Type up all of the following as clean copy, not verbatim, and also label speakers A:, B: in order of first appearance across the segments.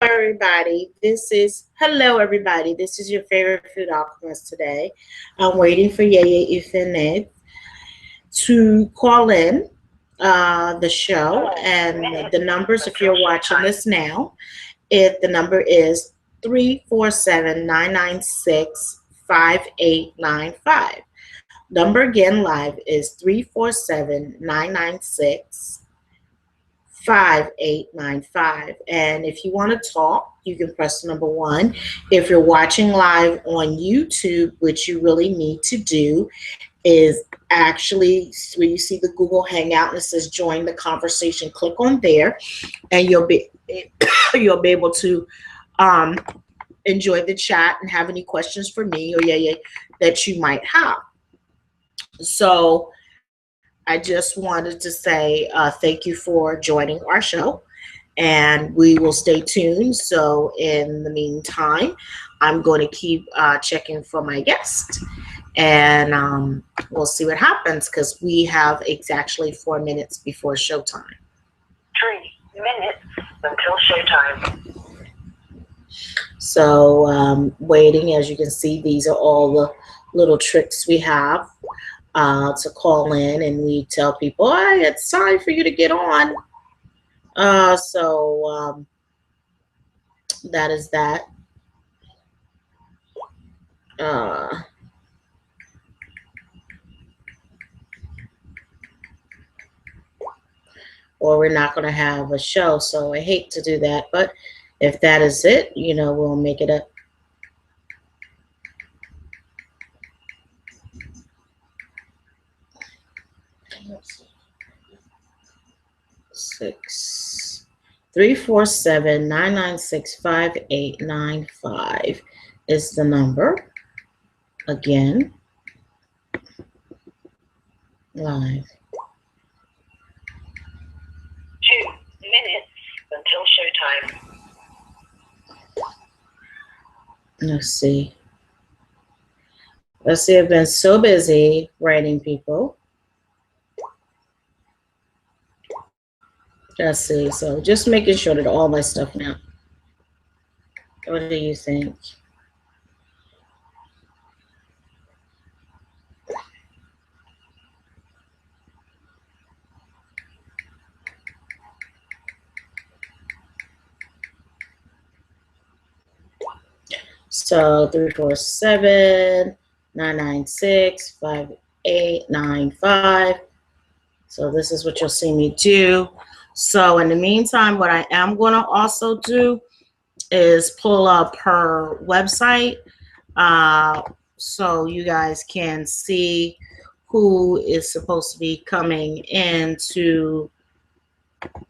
A: everybody. Hello everybody. This is your favorite food alchemist today. I'm waiting for Yeyefini to call in the show, and the numbers, if you're watching this now, the number is 347-996-5895. Number again live is 347-996-5895. And if you want to talk, you can press number 1. If you're watching live on YouTube, which you really need to do is actually where you see the Google Hangout and it says join the conversation, click on there and you'll be able to enjoy the chat and have any questions for me or that you might have. So I just wanted to say thank you for joining our show, and we will stay tuned. So in the meantime, I'm going to keep checking for my guest, and we'll see what happens because we have exactly 4 minutes before showtime.
B: 3 minutes until showtime.
A: So waiting, as you can see, these are all the little tricks we have to call in, and we tell people, hey, it's time for you to get on. So that is that. Or we're not going to have a show, so I hate to do that, but if that is it, we'll make it up. Six 347-996-5895 is the number. Again, live.
B: 2 minutes until showtime.
A: Let's see. I've been so busy writing people. Let's see. So just making sure that all my stuff now. What do you think? So 347-996-5895. So this is what you'll see me do. So in the meantime, what I am going to also do is pull up her website so you guys can see who is supposed to be coming into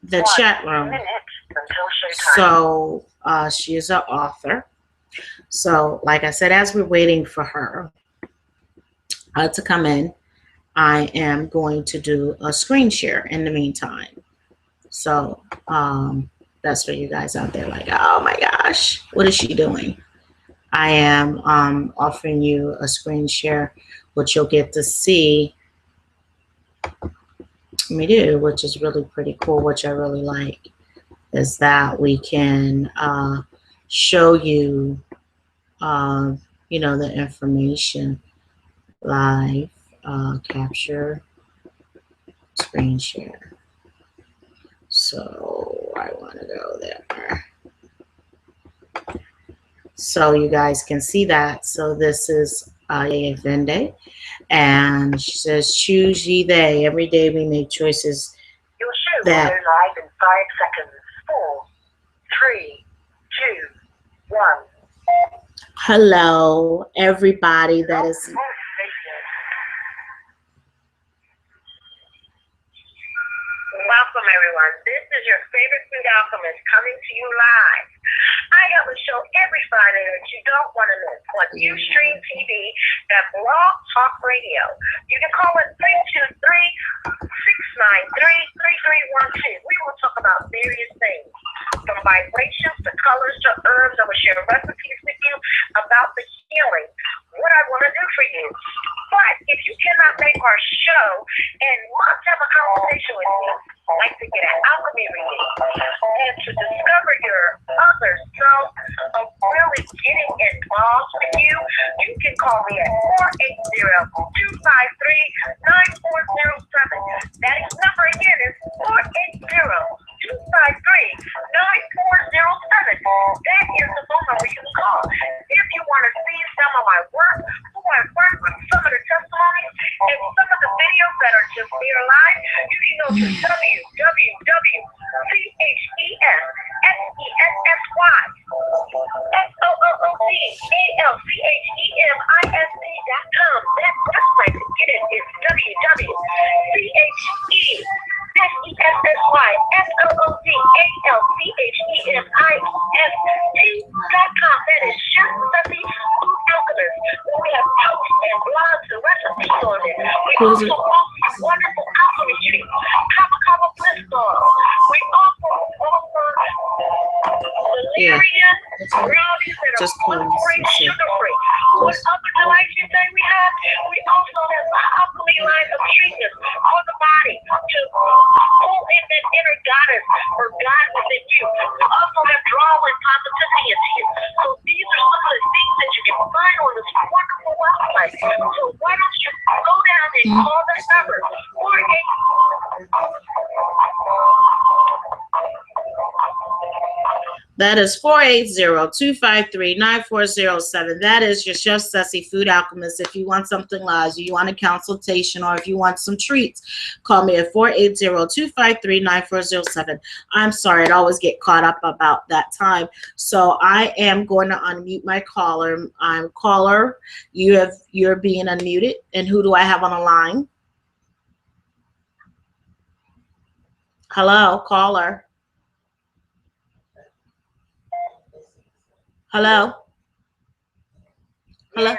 A: the chat room. So she is an author. So like I said, as we're waiting for her to come in, I am going to do a screen share in the meantime. So that's for you guys out there like, oh my gosh, what is she doing? I am offering you a screen share, which you'll get to see me do, which is really pretty cool, which I really like, is that we can show you, the information live, capture, screen share. So I want to go there. So you guys can see that. So this is Yeyefini, and she says, choose ye they. Every day we make choices.
B: Your show will go live in 5 seconds. 4, 3, 2, 1.
A: Hello, everybody that is.
B: Welcome, everyone. This is your favorite food alchemist coming to you live. I have a show every Friday that you don't want to miss on Ustream TV and Blog Talk Radio. You can call it 323-693-3312. We will talk about various things, from vibrations to colors to herbs. I will share recipes with you about the healing, what I want to do for you. But if you cannot make our show and want to have a conversation with me, like to get an alchemy reading and to discover your other self of really getting involved with you, you can call me at 480-253-9407. That number again is 480-253-9407. That is the number where you can call. If you want to see some of my work, who I work with, some of the testimonies, and some of the videos that are just there live, you can go to www.CHESSESSYFOODalchemist.com. That website to get it is www.CHESSESSYFOODalchemist.com. That is Chef Sussy Food Alchemist. We have posts and blogs and recipes on it. We also offer wonderful alchemy treats, kava bliss balls. We offer valerian brownies that are gluten-free, sugar-free. What other delights you say we have? We also have an alchemy line of treatments on the body to pull in that inner goddess or God within you. We also have drawing positivity into you. So these are some of the things that you can find on this wonderful website. So why don't you go down and call that number?
A: That is 480-253-9407. That is your Chef Sussy Food Alchemist. If you want something live, you want a consultation, or if you want some treats, call me at 480-253-9407. I'm sorry, I'd always get caught up about that time. So I am going to unmute my caller. I'm caller. You're being unmuted. And who do I have on the line? Hello, caller. Hello? Hello?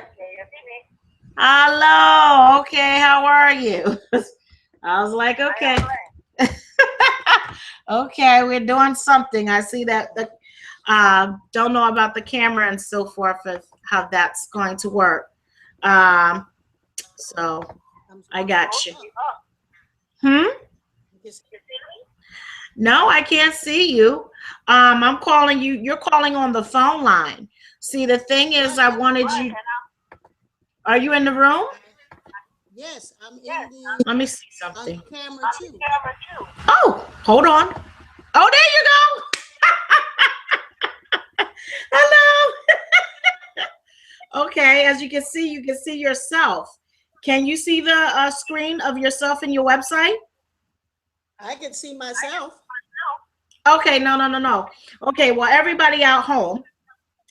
A: Hello. Okay, how are you? I was like, okay. Okay, we're doing something. I see that. Don't know about the camera and so forth, how that's going to work. So I got you. No, I can't see you. I'm calling you. You're calling on the phone line. See, the thing is, I wanted you. Are you in the room?
C: Yes, I'm in the.
A: Let me see something.
C: On camera too.
A: Oh, hold on. Oh, there you go. Hello. Okay, as you can see yourself. Can you see the screen of yourself in your website?
C: I can see myself.
A: Okay, no. Okay, well, everybody out home,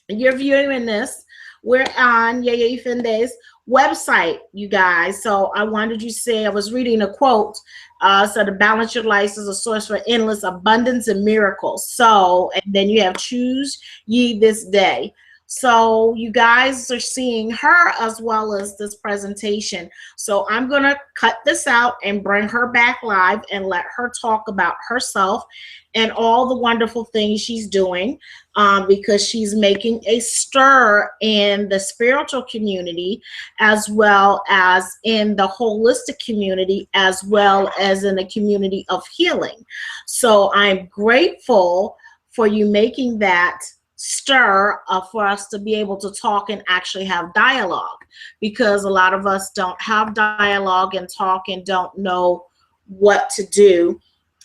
A: you're viewing this. We're on Yeyefini's website, you guys. So I wanted you to say, I was reading a quote, so to balance your life is a source for endless abundance and miracles. So, and then you have choose ye this day. So you guys are seeing her as well as this presentation. So I'm going to cut this out and bring her back live and let her talk about herself and all the wonderful things she's doing, because she's making a stir in the spiritual community as well as in the holistic community as well as in the community of healing. So I'm grateful for you making that stir for us to be able to talk and actually have dialogue, because a lot of us don't have dialogue and talk and don't know what to do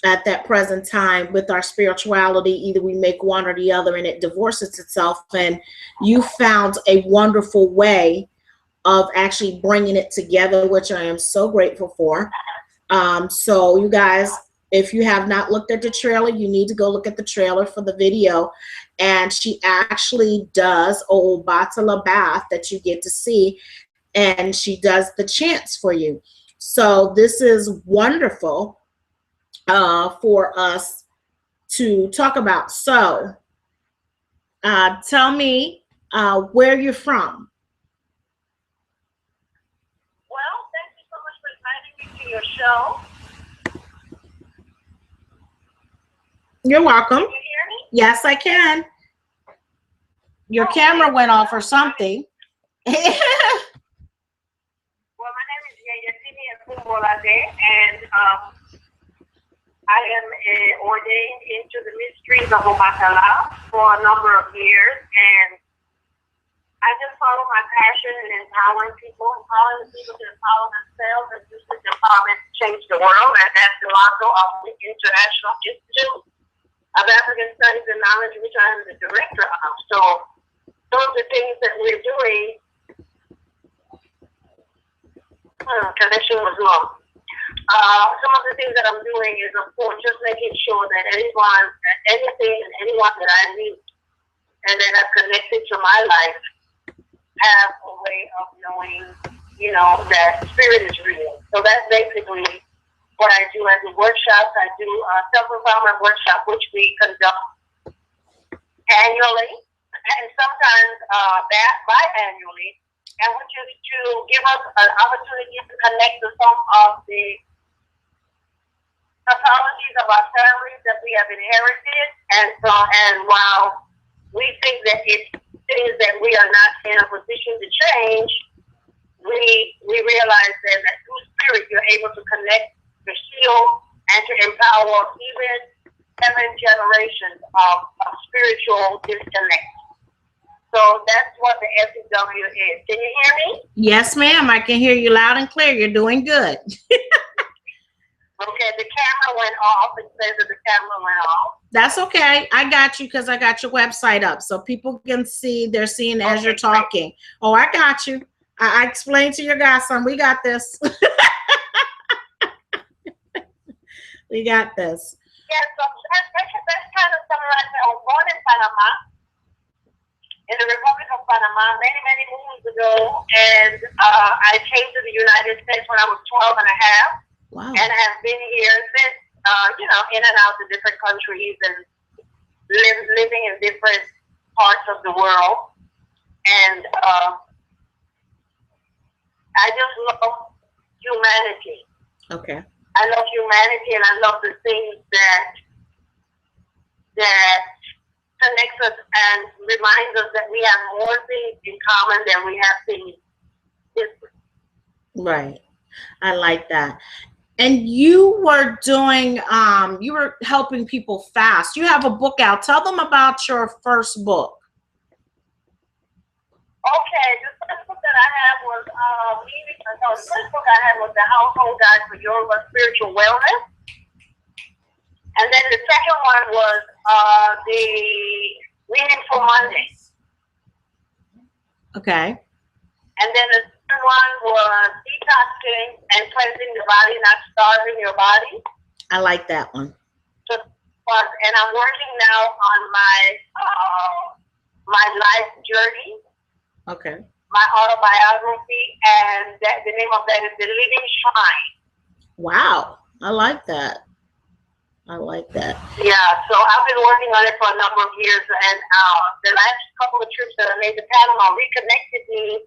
A: at that present time with our spirituality. Either we make one or the other and it divorces itself, and you found a wonderful way of actually bringing it together, which I am so grateful for. So you guys, if you have not looked at the trailer, you need to go look at the trailer for the video. And she actually does old Batala bath that you get to see, and she does the chants for you. So this is wonderful for us to talk about. So tell me where you're from.
B: Well, thank you so much for inviting me to your show.
A: You're welcome.
B: Can you hear me?
A: Yes, I can. Your camera went off or something.
B: Well, my name is Yeyefini Efunbolade, and I I am ordained into the mysteries of Obatala for a number of years, and I just follow my passion in empowering people to empower themselves and use this empowerment to change the world. And that's the motto of the International Institute of African Studies and Knowledge, which I am the director of. So those are things that we're doing. Connection was long. Some of the things that I'm doing is, of course, just making sure that anyone that I meet and that have connected to my life have a way of knowing, that spirit is real. So that's basically what I do as a workshop. I do a self-empowerment workshop, which we conduct annually and sometimes biannually, and which is to give us an opportunity to connect to some of the pathologies of our families that we have inherited. And while we think that it's things that we are not in a position to change, we realize then that through spirit you're able to connect, to heal, and to empower even 7 generations of spiritual disconnect. So that's what the SEW is. Can you hear me?
A: Yes, ma'am. I can hear you loud and clear. You're doing good.
B: Okay, the camera went off. It says that the camera went off.
A: That's okay. I got you because I got your website up so people can see. They're seeing as you're talking. Great. Oh, I got you. I explained to your godson. We got this. We got this.
B: Yeah, so that's kind of summarized. I was born in Panama, in the Republic of Panama, many, many moons ago. And I came to the United States when I was 12 and a half.
A: Wow.
B: And have been here since, in and out of different countries and living in different parts of the world. And I just love humanity.
A: Okay.
B: I love humanity, and I love the things that connects us and reminds us that we have more things in common than we have things different.
A: Right. I like that. And you were doing, you were helping people fast. You have a book out. Tell them about your first book.
B: Okay, the first book that I had was, the first book I had was The Household Guide for Yoruba Spiritual Wellness. And then the second one was the Reading for Monday.
A: Okay.
B: And then the third one was Detoxing and Cleansing the Body, Not Starving Your Body.
A: I like that one.
B: So, and I'm working now on my life journey.
A: Okay.
B: My autobiography, and the name of that is The Living Shrine.
A: Wow. I like that. I like that.
B: Yeah, so I've been working on it for a number of years, and the last couple of trips that I made to Panama reconnected me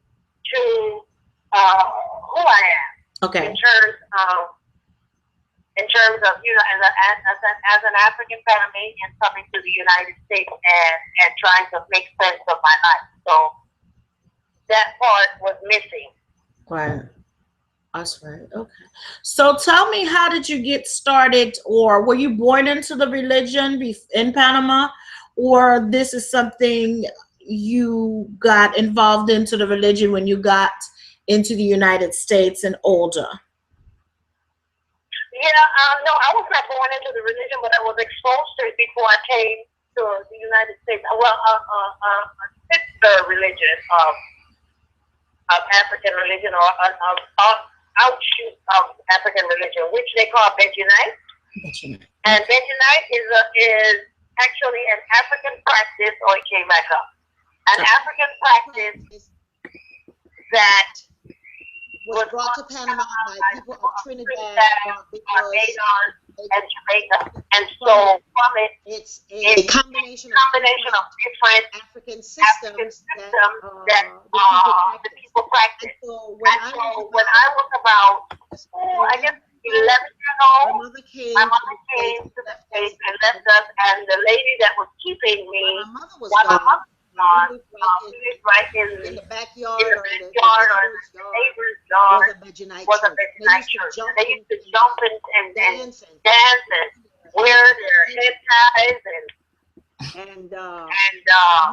B: to who I am.
A: Okay.
B: In terms of as an African Panamanian coming to the United States and trying to make sense of my life. So that part was missing.
A: Right. That's right. Okay. So tell me, how did you get started, or were you born into the religion in Panama, or this is something you got involved into the religion when you got into the United States and older?
B: Yeah, no, I was not born into the religion, but I was exposed to it before I came to the United States. Well, a sister religion of African religion, or outshoot of African religion, which they call Benjamite. And Benjamite is actually an African practice, or it came back up. An African practice that
C: was brought to Panama by people of Trinidad,
B: Barbados, and Jamaica. And so from it,
C: it's a combination
B: of different
C: African systems that
B: the people practice.
C: So
B: when I was about, I guess, 11 years old, my mother came to the States and left us, and the lady that was keeping me, while my mother was gone, we lived right in the backyard or the neighbor's yard was a Benjamite church. They used to jump and dance. wear their head ties
C: and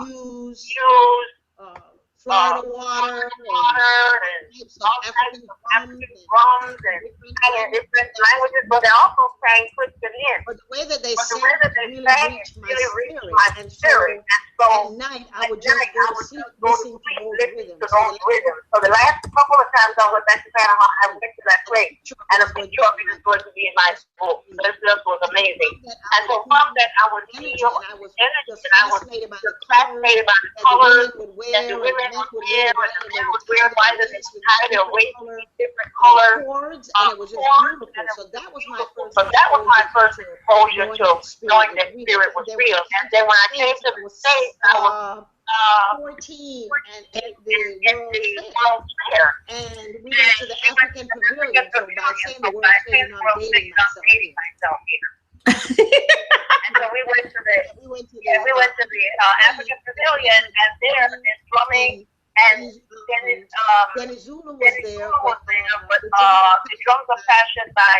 C: use
B: uh,
C: Florida water
B: and
C: types of
B: all types
C: African
B: of
C: drums
B: African drums and different languages, but they also sang Christian in.
C: But the way that they
B: But the
C: sang
B: way that they
C: really
B: sang
C: reached my
B: really reached
C: spirit.
B: my
C: And
B: spirit. And so
C: at night I would just go to sleep listening to those rhythms.
B: So the last couple of times I went back to Panama, I went to that place, and a picture of it is going to be in my book. This just was amazing. And so from that I would feel energy, and I was
C: fascinated by the
B: fascinated by the
C: colors
B: colors
C: that the women would wear,
B: and the men would wear, and they would tie their waist with different colors,
C: chords, and it was just beautiful. So that was my first
B: exposure to knowing that spirit was real. And then when I came to the States, I was
C: 14 and at the World's Fair. And we went to the African Pavilion. So by saying the World's Fair, I'm dating myself here.
B: And so we went to the African Pavilion, and there is drumming, and
C: Dennis Zulu was there,
B: but the drums are fashioned by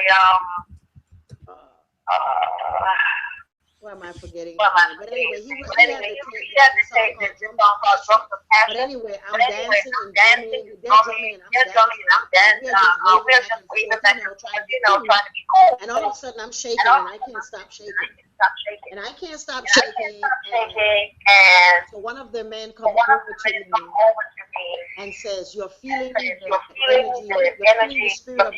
C: why am I forgetting?
B: But anyway, he had the tape this song called Drums of Passion.
C: But anyway, I'm dancing and drumming, they're drumming and I'm dancing.
B: We're just waving back and forth, trying to be cool.
C: And all of a sudden I'm shaking and I can't stop shaking. And I can't stop shaking. And so one of the men comes over to me and says, "You're feeling the energy, you're feeling the spirit of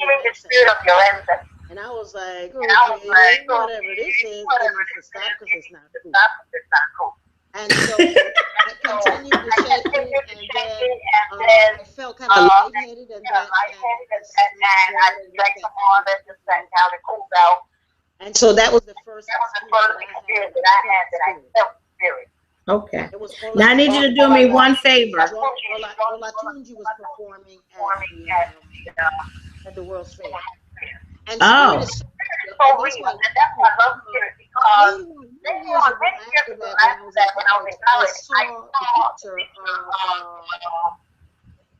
C: your ancestors." And I was like, okay, whatever this is, it needs to stop because it's not cool. And so I continued to shake it, and then I felt kind of lightheaded, and
B: I drank some water, just sat down and cooled out.
C: And so that was the first
B: experience that I had that I felt spirit.
A: Okay. Now I need you to do me one favor.
C: Olatunji was performing at the World's Fair. And
B: that's why I love spirit, because many years after that, when I was in college, I saw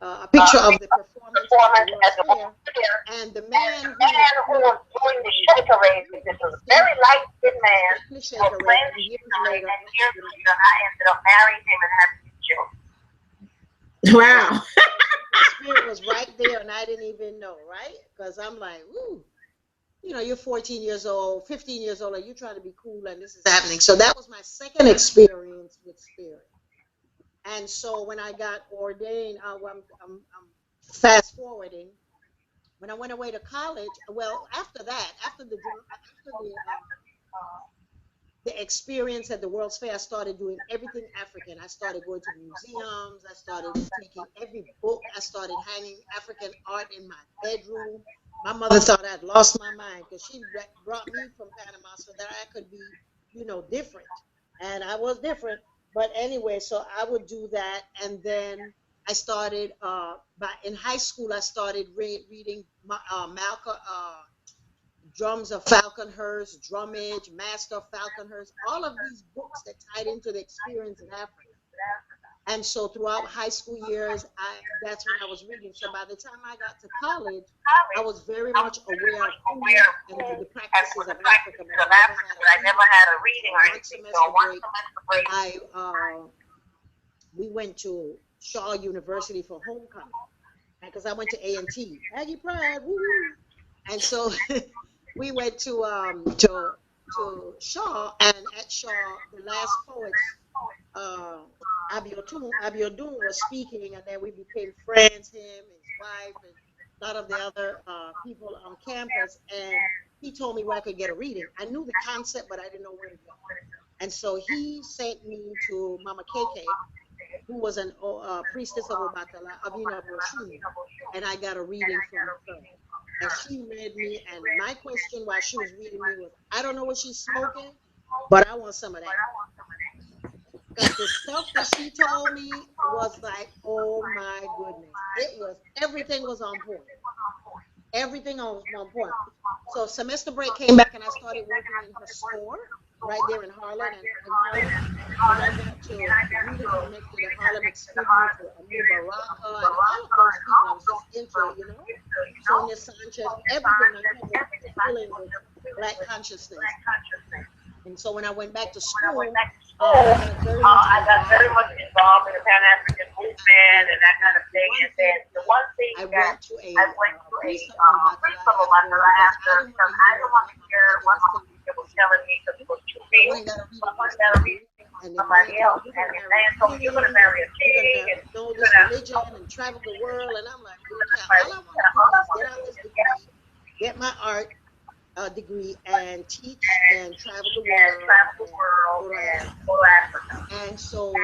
C: a picture of the performance
B: at the World's Fair,
C: and the man
B: who was doing the shaker race, this was a very light-skinned man, was playing the shaker race, and years later, I ended up marrying him and having 2 children.
A: Wow.
C: The spirit was right there, and I didn't even know, right? Because I'm like, woo. You're 14 years old, 15 years old, and you're trying to be cool, and this is happening. So that was my second experience with spirit. And so when I got ordained, I'm fast forwarding. When I went away to college, well, after the experience at the World's Fair, I started doing everything African. I started going to museums. I started taking every book. I started hanging African art in my bedroom. My mother thought I'd lost my mind because she brought me from Panama so that I could be, different. And I was different. But anyway, so I would do that. And then I started, in high school, I started reading Malcolm, Drums of Falconhurst, Drummage, Master of Falconhurst, all of these books that tied into the experience in Africa. And so throughout high school years, that's when I was reading. So by the time I got to college, I was very much aware of and the practices of Africa. But
B: I never had a reading or anything. So one semester break,
C: we went to Shaw University for homecoming because I went to A&T. Aggie Pride, woo! And so we went to Shaw, and at Shaw, the last poets. Abiodun was speaking, and then we became friends, him, his wife, and a lot of the other people on campus, and he told me where I could get a reading. I knew the concept, but I didn't know where to go. And so he sent me to Mama KK, who was a priestess of Obatala, Abina Boshuni, and I got a reading from her. And she read me, and my question while she was reading me was, I don't know what she's smoking, but I want some of that. Because the stuff that she told me was like, oh my goodness. Everything was on point. Everything was on point. So semester break came back and I started working in her store right there in Harlem. And I got to really connect to the Harlem experience with Amir Baraka and all of those people I was just into, Sonia Sanchez, everything I was feeling with Black consciousness. And so when I went back to school, I got very much
B: involved in the Pan African movement and that kind of thing. And then the one thing
C: I went to a
B: priest of Matala after because I don't want to hear what my teacher was telling me because it was too big. So I wanted to read somebody else. And the man told me, you're going to marry a king and
C: know this religion and travel the world. And I'm like, all I want to do is get out this degree, get my art degree, and teach and travel the world and go to Africa. And so,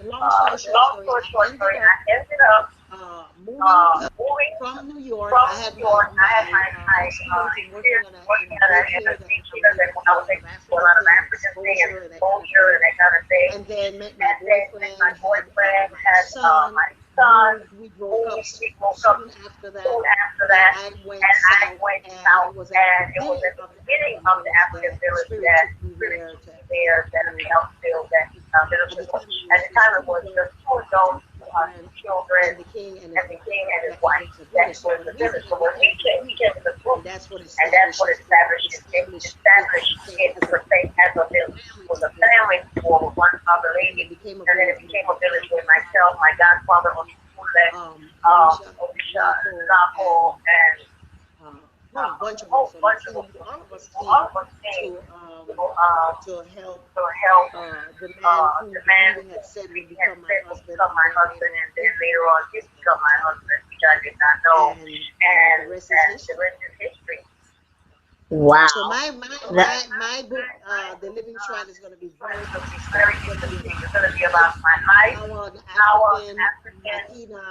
C: long story short, I ended up moving from New York. I had my working at a daycare that when I was exposure and that kind of thing. And then met my boyfriend, had my son. We broke up soon after that. And I went south, and it was at the beginning of the African village that Spirit took me there that helped build that village. At the time, it was just 2 adults, children, and the king and his wife. That was the village. So when we came to the group, and that's what established it as a village. It was a family for one other lady, and then it became a village with myself, my godfather, Orisha, Zapo, and a bunch of us. All of us came to help the man who had said would become my husband, and then later on did become my husband, which I did not know. And the rest is history.
A: Wow.
C: So my book, The Living Shrine, is going to be very interesting. It's going to be about my life, how an African Latina,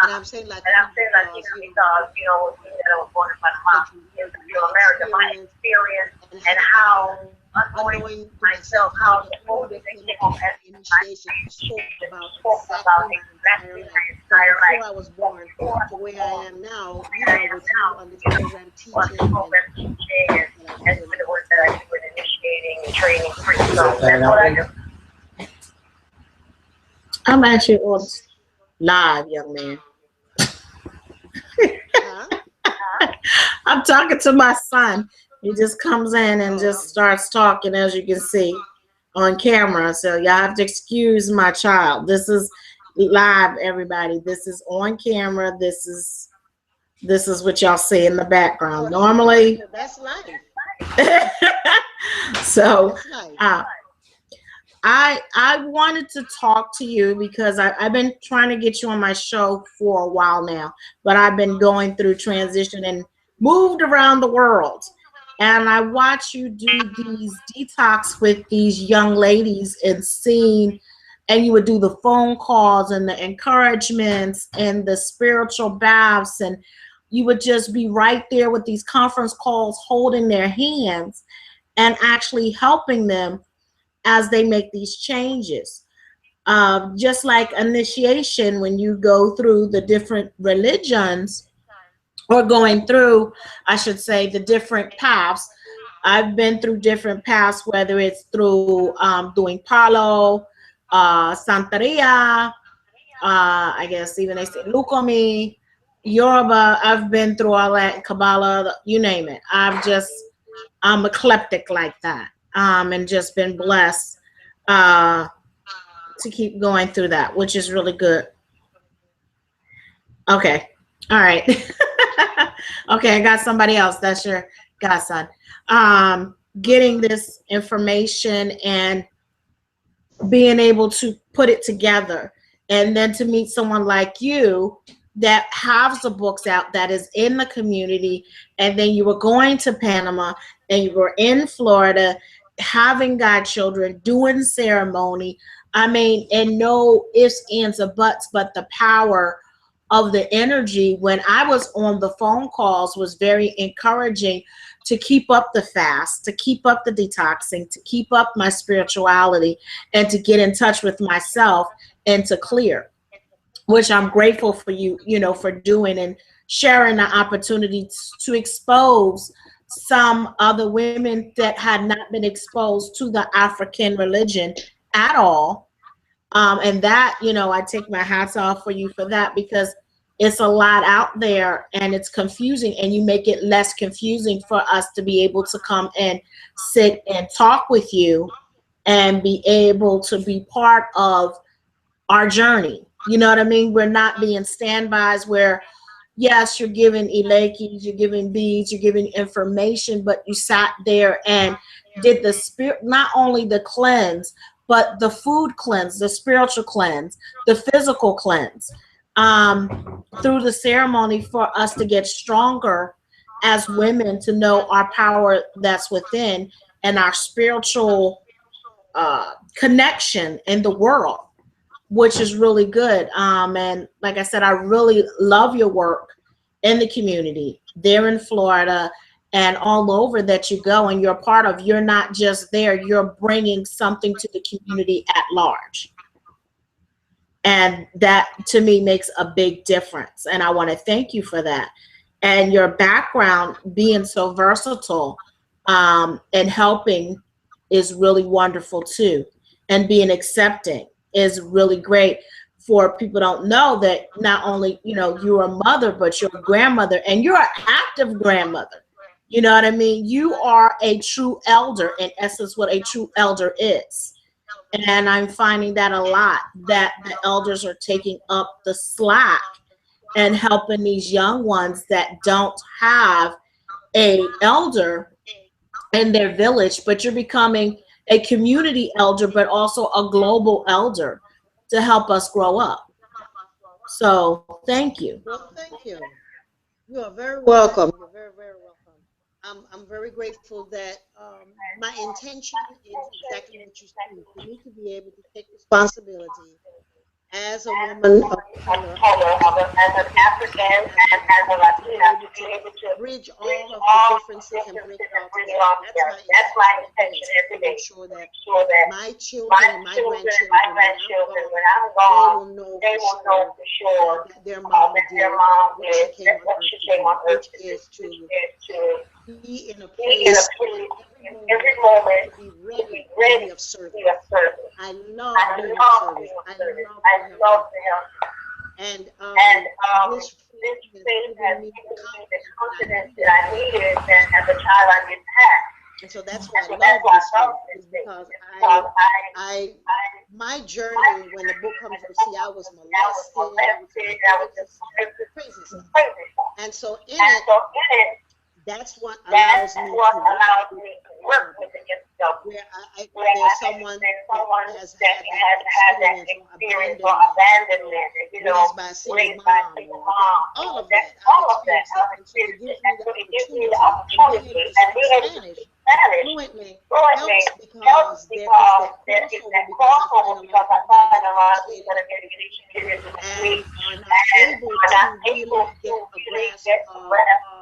C: and I'm saying Latina because, you know, I was born in Panama, in America, my experience, and how unknowing myself, how the whole thing came up as initiation. Spoke about exactly my entire life. Before I was born to where I am now, you know, with you on this program teaching and with the work that I do with initiating and training priests. So that's what I do.
A: I'm actually on live, young man. I'm talking to my son. He just comes in and just starts talking, as you can see on camera. So y'all have to excuse my child. This is live, everybody. This is on camera. This is what y'all see in the background. Normally,
C: that's live.
A: So I wanted to talk to you because I've been trying to get you on my show for a while now, but I've been going through transition and moved around the world. And I watch you do these detox with these young ladies and you would do the phone calls and the encouragements and the spiritual baths, and you would just be right there with these conference calls, holding their hands and actually helping them as they make these changes. Just like initiation, when you go through the different religions, or going through, I should say, the different paths. I've been through different paths, whether it's through doing Palo, Santeria, I guess even they say Lukomi, Yoruba. I've been through all that, Kabbalah, you name it. I'm eclectic like that, and just been blessed to keep going through that, which is really good. Okay. All right. Okay, I got somebody else. That's your godson. Getting this information and being able to put it together, and then to meet someone like you that has the books out, that is in the community, and then you were going to Panama and you were in Florida having godchildren, doing ceremony. I mean, and no ifs, ands, or buts, but the power of the energy when I was on the phone calls was very encouraging to keep up the fast, to keep up the detoxing, to keep up my spirituality, and to get in touch with myself and to clear, which I'm grateful for you, for doing and sharing the opportunity to expose some other women that had not been exposed to the African religion at all. And that, I take my hats off for you for that, because it's a lot out there and it's confusing, and you make it less confusing for us to be able to come and sit and talk with you and be able to be part of our journey. You know what I mean? We're not being standbys where, yes, you're giving elekis, you're giving beads, you're giving information, but you sat there and did the spirit, not only the cleanse, but the food cleanse, the spiritual cleanse, the physical cleanse, through the ceremony for us to get stronger as women, to know our power that's within and our spiritual connection in the world, which is really good. And like I said, I really love your work in the community there in Florida and all over that you go and you're part of. You're not just there, you're bringing something to the community at large. And that to me makes a big difference. And I want to thank you for that. And your background being so versatile and helping is really wonderful too. And being accepting is really great. For people don't know that not only, you know, you're a mother, but you're a grandmother, and you're an active grandmother. You know what I mean? You are a true elder, in essence, what a true elder is. And I'm finding that a lot, that the elders are taking up the slack and helping these young ones that don't have a elder in their village, but you're becoming a community elder, but also a global elder to help us grow up. So thank you.
C: Well, thank you. You are very welcome. You're very, very welcome. I'm very grateful that my intention is exactly what you see. For me to be able to take responsibility as a woman of color,
B: as an African and as a Latina, to be able to
C: bridge
B: bridge
C: all of the
B: all
C: differences and bring it all
B: bring it
C: together.
B: all together. That's my intention every
C: To make
B: day.
C: sure that
B: Sure that
C: my children
B: my
C: and my
B: children,
C: grandchildren,
B: when I'm
C: they
B: gone,
C: will know
B: they will
C: for
B: know
C: sure
B: for sure
C: that their mom
B: that
C: did
B: their mom
C: what she
B: did
C: came on
B: what
C: earth
B: she
C: to
B: came
C: do,
B: on earth
C: which
B: to do,
C: is to
B: which is to
C: be in a
B: be in a
C: place
B: place
C: in
B: in
C: every
B: every
C: moment
B: moment
C: to be
B: to
C: ready
B: be
C: to be
B: ready
C: of
B: to
C: service.
B: be of service.
C: I
B: I
C: love being of
B: love
C: service.
B: being of
C: I
B: service.
C: love
B: I
C: to help
B: love
C: people.
B: to help.
C: And
B: And
C: this
B: this
C: faith has
B: faith
C: given
B: has
C: me the
B: given me the
C: confidence
B: confidence
C: that
B: that
C: I
B: I
C: needed
B: needed that as a child I didn't have.
C: and so that's
B: And
C: why I
B: so that's
C: love
B: why I
C: this
B: love
C: faith,
B: this
C: is
B: faith.
C: because
B: Because
C: I
B: I
C: my
B: my
C: journey when the book comes
B: when the
C: up,
B: book
C: see, I
B: comes
C: was
B: to me, I was
C: molested, I was
B: molested, I was
C: crazy,
B: just
C: crazy stuff.
B: crazy.
C: And so in
B: And
C: it,
B: so in it,
C: that's what
B: that's
C: allows me
B: what
C: to work
B: allows
C: with
B: me to
C: the
B: work
C: elder,
B: with the yourself.
C: where
B: Where
C: there's someone
B: there's
C: that
B: someone
C: has
B: that
C: had that
B: has had that
C: experience or
B: experience or
C: abandonment,
B: abandonment,
C: raised by a single
B: raised by a
C: mom,
B: single
C: or that,
B: mom,
C: all of
B: that
C: that. I've
B: all of that
C: experienced it.
B: I've
C: And so it
B: experienced
C: gives
B: it.
C: me
B: And
C: the
B: so it gives me the
C: opportunity, and being able
B: opportunity,
C: to
B: and
C: speak
B: being able to
C: Spanish
B: speak Spanish
C: fluently
B: fluently
C: helps
B: helps
C: because there is
B: because
C: that
B: there is
C: crossover,
B: that
C: because I
B: crossover,
C: find a lot
B: because
C: of
B: I
C: people that are
B: find a
C: getting
B: lot of people
C: educated
B: that
C: in
B: are
C: the
B: getting
C: community
B: educated in the
C: and
B: community
C: are not
B: and
C: able
B: are
C: to
B: not able
C: really
B: to
C: get a
B: really
C: grasp
B: get a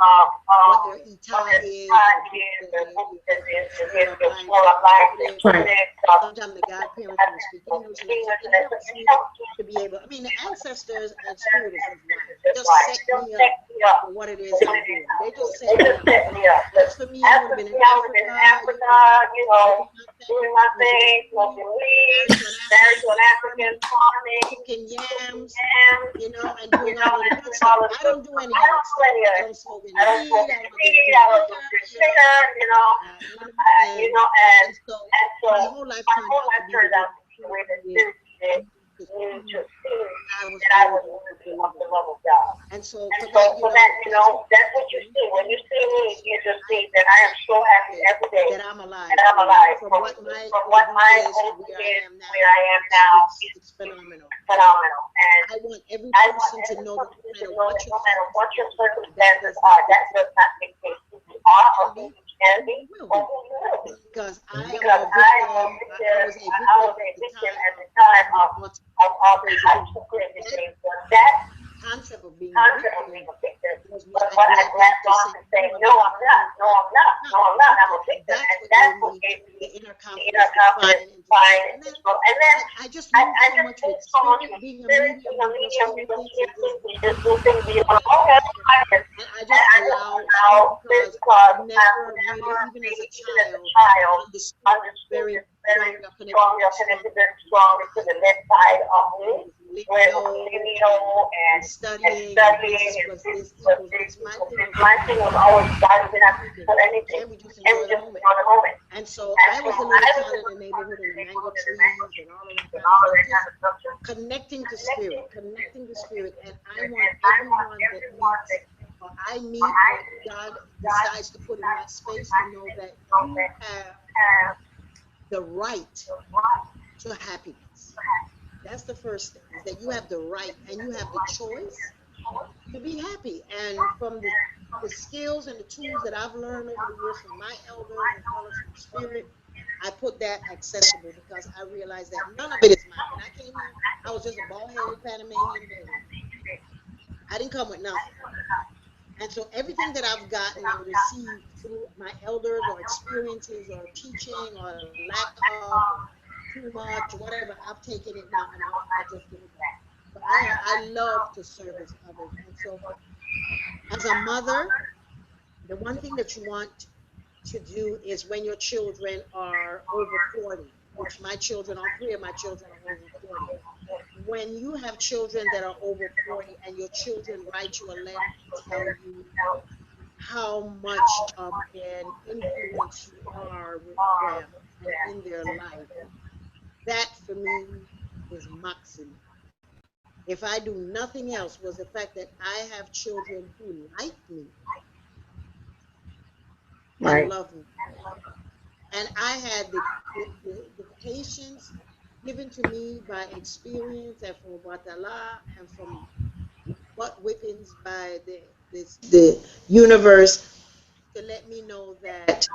C: of
B: grasp
C: what their
B: what
C: ETA
B: their
C: is,
B: time
C: their book,
B: is,
C: their,
B: their book
C: their scale
B: is,
C: of
B: their
C: life,
B: school
C: their
B: of life, their
C: privilege.
A: Right.
B: privilege,
C: Sometimes the godparents don't speak English, and so it
B: and
C: helps
B: it
C: me
B: helps you
C: to be able. I mean, the ancestors and spirit is just right.
B: to just
C: Just
B: like,
C: set
B: just
C: me
B: set
C: up
B: me up
C: for what it is
B: for what
C: I'm
B: it is
C: doing.
B: I'm
C: They
B: doing.
C: just
B: They
C: set me
B: just
C: up.
B: set me up.
C: As for me, I
B: As
C: would have
B: for
C: been
B: me,
C: in
B: I would have been in
C: Africa,
B: Africa, doing my thing,
C: smoking
B: smoking weed,
C: weed,
B: married to an
C: married
B: African, farming,
C: cooking
B: cooking
C: yams,
B: yams,
C: and doing all of the
B: and
C: good
B: doing
C: stuff.
B: all of the
C: I
B: good
C: don't do
B: stuff.
C: any
B: I
C: of
B: don't
C: that
B: do
C: stuff.
B: any of
C: I
B: it.
C: don't smoke
B: I
C: any
B: don't
C: weed.
B: smoke
C: I
B: any
C: don't
B: weed.
C: drink
B: I don't
C: liquor,
B: drink liquor,
C: none of
B: you
C: and
B: know,
C: and so
B: and so
C: my whole life
B: my
C: turned
B: whole
C: out to
B: life
C: be the
B: turned
C: way
B: out
C: the
B: to be the way
C: spirit
B: that
C: needed
B: spirit needed
C: to
B: me to
C: see
B: see
C: that I was
B: that I was
C: worthy of the
B: worthy of
C: love
B: the
C: of
B: love
C: God.
B: of God.
C: And so
B: And
C: for
B: so
C: that,
B: for that,
C: that's what
B: that's what you
C: when you
B: see. When
C: see
B: you
C: me,
B: see
C: you
B: me,
C: just see
B: you just
C: I
B: see
C: am
B: that I am so happy every day
C: that I'm alive.
B: that I'm alive.
C: From what my
B: From what
C: OB
B: my
C: is to
B: hope
C: where I
B: is
C: am
B: to where
C: now,
B: I am now
C: it's phenomenal. And
B: phenomenal. And
C: I want every
B: I want
C: person to
B: every
C: know that no
B: person to
C: matter
B: know
C: what
B: that
C: your
B: no matter what your
C: circumstances are, that
B: circumstances
C: does not
B: are, that
C: dictate
B: does not dictate who you are or
C: can
B: who
C: be,
B: you can
C: who
B: be
C: you will
B: or
C: be.
B: who you will be.
C: Because I am
B: Because
C: a
B: I am a
C: victim. I
B: victim.
C: was a
B: I
C: victim
B: was a
C: at the
B: victim
C: time
B: at the time
C: of all
B: of
C: crazy things.
B: types of
C: But
B: crazy
C: that
B: things. But that
C: concept of being a
B: concept of being
C: victim
B: a victim
C: was what
B: was
C: I
B: what I
C: grabbed
B: grabbed
C: onto,
B: on
C: saying,
B: to say,
C: no, I'm
B: no,
C: not.
B: I'm not. No, I'm not. No, I'm
C: I'm
B: not.
C: a
B: I'm a
C: victim. And
B: victim.
C: that's
B: And
C: what
B: that's
C: gave
B: what
C: me
B: gave me
C: the inner
B: the
C: confidence
B: inner
C: to
B: confidence
C: find
B: to
C: and to
B: find
C: say,
B: it.
C: and then
B: And then
C: I just moved
B: I
C: so
B: just
C: much
B: did
C: with
B: so much
C: spirit,
B: with
C: being a
B: spirit,
C: medium.
B: being a
C: We just
B: medium,
C: hear
B: because
C: things
B: here
C: and
B: things,
C: just
B: we
C: be
B: just do
C: like,
B: things, we
C: okay,
B: like,
C: that's
B: okay,
C: fine.
B: fine.
C: And I
B: And
C: just
B: I just
C: allow spirit
B: allow this
C: because
B: because
C: I've
B: I've
C: never
B: never
C: really, even as
B: really,
C: a
B: even as a
C: child,
B: child,
C: understood
B: understood
C: very
B: this very
C: strongly or connected
B: strongly or
C: very strongly
B: connected very
C: to the left
B: strongly to
C: side
B: the left side of
C: of
B: me.
C: me was
B: Leo
C: and
B: and
C: studying and
B: studying
C: this
B: and
C: plus
B: this
C: this
B: was
C: equals
B: this
C: this. My
B: equals
C: thing
B: this.
C: was
B: My
C: always
B: thing was
C: why do we
B: always
C: have to
B: why
C: feel
B: do we have to
C: anything?
B: feel anything?
C: Can't we just
B: And
C: enjoy
B: we
C: the
B: just
C: moment?
B: enjoy the moment.
C: And so
B: And
C: I
B: so
C: was a little
B: I was
C: child
B: in
C: in the neighborhood and
B: the
C: the mango
B: neighborhood in the
C: trees
B: mango
C: and all of
B: trees
C: that
B: and
C: kind of
B: all of
C: stuff.
B: that kind
C: Just
B: of stuff. Just
C: connecting to
B: connecting
C: spirit,
B: to spirit,
C: connecting to spirit.
B: connecting to
C: And I
B: spirit.
C: want
B: And I want
C: everyone that
B: everyone
C: meets
B: that
C: or I
B: or
C: meet
B: I
C: or God
B: God
C: decides to put in my
B: decides to put in
C: space
B: my
C: to know
B: space
C: that
B: to know
C: you
B: that
C: have
B: have
C: the right
B: the right
C: to happiness.
B: to have
C: That's the first thing, is that you have the right and you have the
B: right and you
C: choice
B: have the choice
C: to be happy. And from
B: and from
C: the skills and the tools that I've learned over the years from my elders as well as from spirit, I put that accessible because I realized that none of it is mine. When I came here, I was just a bald-headed Panamanian baby. I didn't come with nothing. And so everything that I've gotten and received through my elders or experiences or teaching or lack of or too much, whatever, I've taken it now and I just give it back. But I love to service others. And so as a mother, the one thing that you want to do is when your children are over 40, which my children, all three of my children are over 40. When you have children that are over 40 and your children write you a letter and tell you how much of an influence you are with them and in their life, that for me is maximum. If I do nothing else, was the fact that I have children who like me and
A: Right.
C: love me. And I had the patience given to me by experience and from Watala and from butt whippings by the universe to let me know that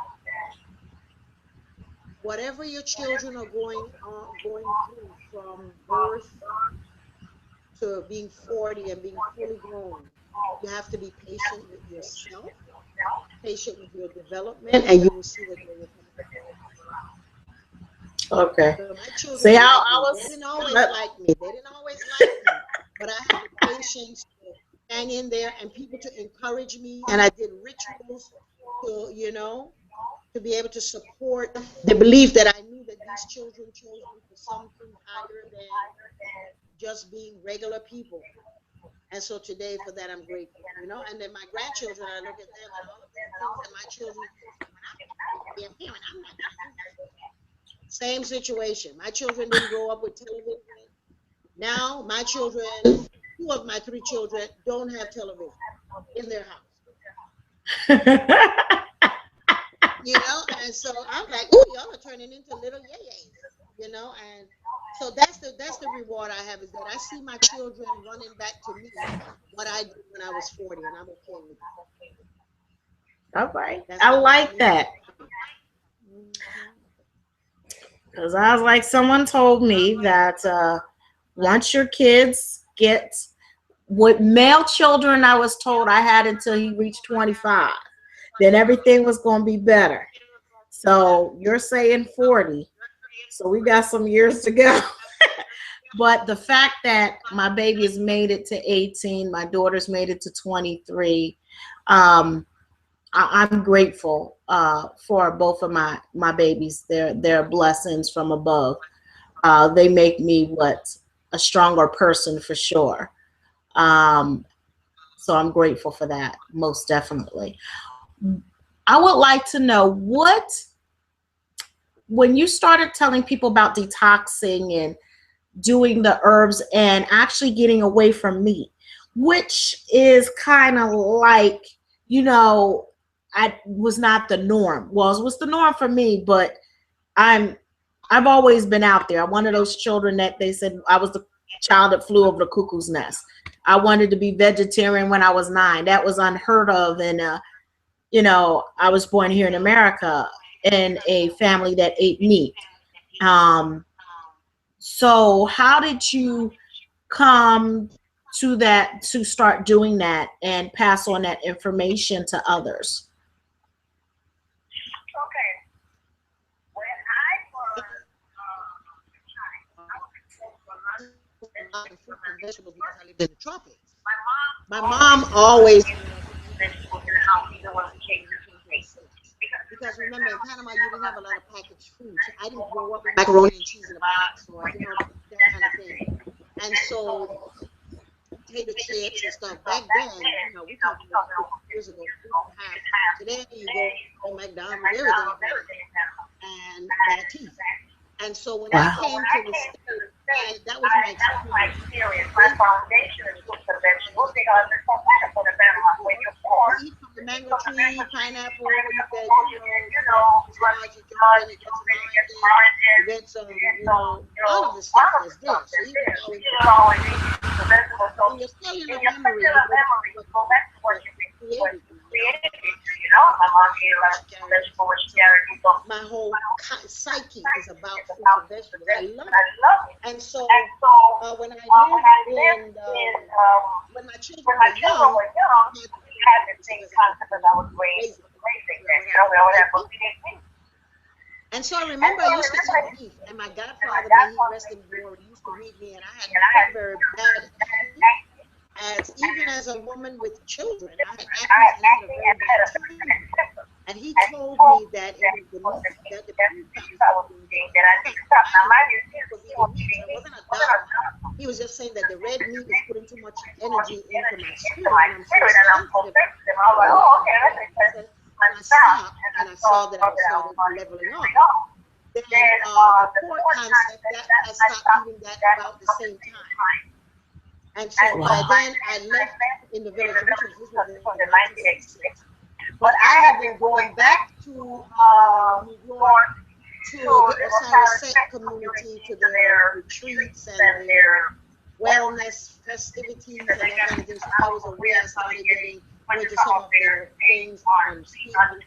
C: whatever your children are going through from birth to being 40 and being fully grown, you have to be patient with yourself, patient with your development, and you will see that they will come around.
A: Okay.
C: So my children
A: See,
C: like
A: I
C: me. They
A: was.
C: didn't always like me. They didn't always like me. But I had the patience to hang in there and people to encourage me. And I did rituals to, to be able to support the belief that I knew that these children chose me for something higher than just being regular people. And so today for that I'm grateful. And then my grandchildren, I look at them and all of the things that my children used to say, when I be a parent, I'm not gonna do that. Same situation. My children didn't grow up with television. Now my children, two of my three children don't have television in their house. And so I'm like, oh, y'all are turning into little yayas, and so that's the reward I have is that I see my children running back to me what I did when I was 40, and I'm okay with it.
A: All right.
C: That's
A: I
C: what makes
A: like
C: me
A: that.
C: happy. Mhm.
A: Because I was like, someone told me that once your kids get with male children, I was told I had until he reached 25, then everything was going to be better. So you're saying 40. So we got some years to go. But the fact that my baby has made it to 18, my daughter's made it to 23, I'm grateful for both of my babies. They're blessings from above. They make me a stronger person for sure. Um, so I'm grateful for that, most definitely. I would like to know when you started telling people about detoxing and doing the herbs and actually getting away from meat, which is kind of like, I was not the norm. Well, it was the norm for me, but I've always been out there. I'm one of those children that they said I was the child that flew over the cuckoo's nest. I wanted to be vegetarian when I was 9. That was unheard of. And, I was born here in America in a family that ate meat. Um, so how did you come to start doing that and pass on that information to others?
B: Okay. When I was I was exposed to a lot of
C: Fruits and vegetables because I lived in the tropics.
B: my mom
C: My
B: always
C: mom always
B: introduced
C: made us eat
B: vegetables in the
C: vegetables in
B: house
C: the
B: even
C: house,
B: when we
C: even
B: came
C: when
B: to
C: we
B: the
C: came to the
B: States.
C: States.
B: Because
C: Because
B: in
C: remember, in
B: Panama
C: Panama,
B: you
C: you
B: didn't have
C: didn't
B: a
C: have a
B: lot of
C: lot of
B: packaged
C: packaged
B: food.
C: food.
B: So
C: So
B: I
C: I
B: didn't
C: didn't
B: grow
C: grow
B: up
C: up
B: with
C: with
B: macaroni
C: macaroni
B: and
C: and
B: cheese
C: cheese
B: in
C: in
B: a
C: a
B: box
C: box,
B: or
C: or that kind of thing. And so potato chips and stuff. Back then, you know, we talking about 50 years ago, we didn't have. Today you go to McDonald's, everything is now, and bad teeth. And so when I came to the state, that was my experience.
B: My foundation is fruits and vegetables because it's so better for the family. When you're poor,
C: you eat from the mango tree, pineapple, you know, spinach, you jump in, you get some oranges, you get some, you know, all of the stuff that's there. So you can always eat the vegetables. So in your cellular memory, you go back to what you created. You know, my mom ate a lot of vegetable with carrot. My whole psyche is about fruits and vegetables. I love it. And so when I lived in, when my children were young,
B: we had the same concept as I was raising them. You know, we always had what we didn't eat.
C: And so I remember I used to eat beef, and my godfather, may he rest in glory, used to read me, and I had very bad acne. As even as a woman with children, I had acne and a very bad temper. And he told me that it was the meat, that the beef I was eating, that I need to stop. Now, mind you, was eating meat, so it wasn't a doctor. He was just saying that the red meat is putting too much energy into my spirit, and I'm so sensitive.
B: And I was like, oh, okay, that makes sense.
C: And I stopped, and I saw that I was starting leveling off. Then the pork concept, that I stopped eating that about the same time. And so by then I left in the village, which was in 1986. But I have been going back to New York to the Osiris Set community, to their retreats and their wellness festivities and that kind of thing. So I was aware, I started getting into some of their things on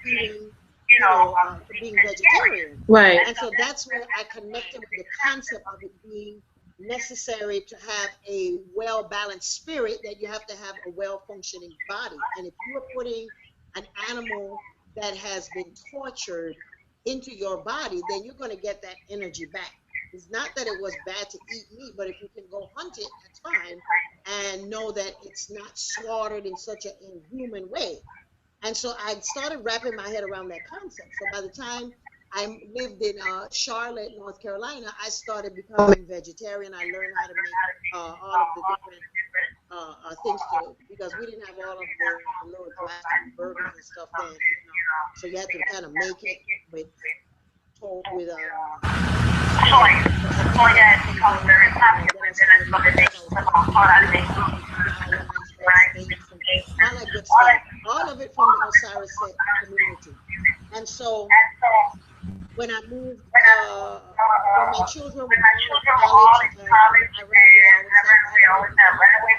C: eating, you know, being vegetarian.
A: Right.
C: And so that's where I connected with the concept of it being necessary to have a well-balanced spirit, that you have to have a well-functioning body. And if you are putting an animal that has been tortured into your body, then you're going to get that energy back. It's not that it was bad to eat meat, but if you can go hunt it, that's fine, and know that it's not slaughtered in such an inhuman way. And so I started wrapping my head around that concept. So by the time I lived in Charlotte, North Carolina, I started becoming vegetarian. I learned how to make all of the different things because we didn't have all of the little plastic burgers and stuff then, you know. So you had to kind of make it with soy.
B: Soy has become very popular, and then some of the things about how to make
C: all that good stuff. All of it from the Osiris Set community. And so when I moved, when my children were all in college, I ran away.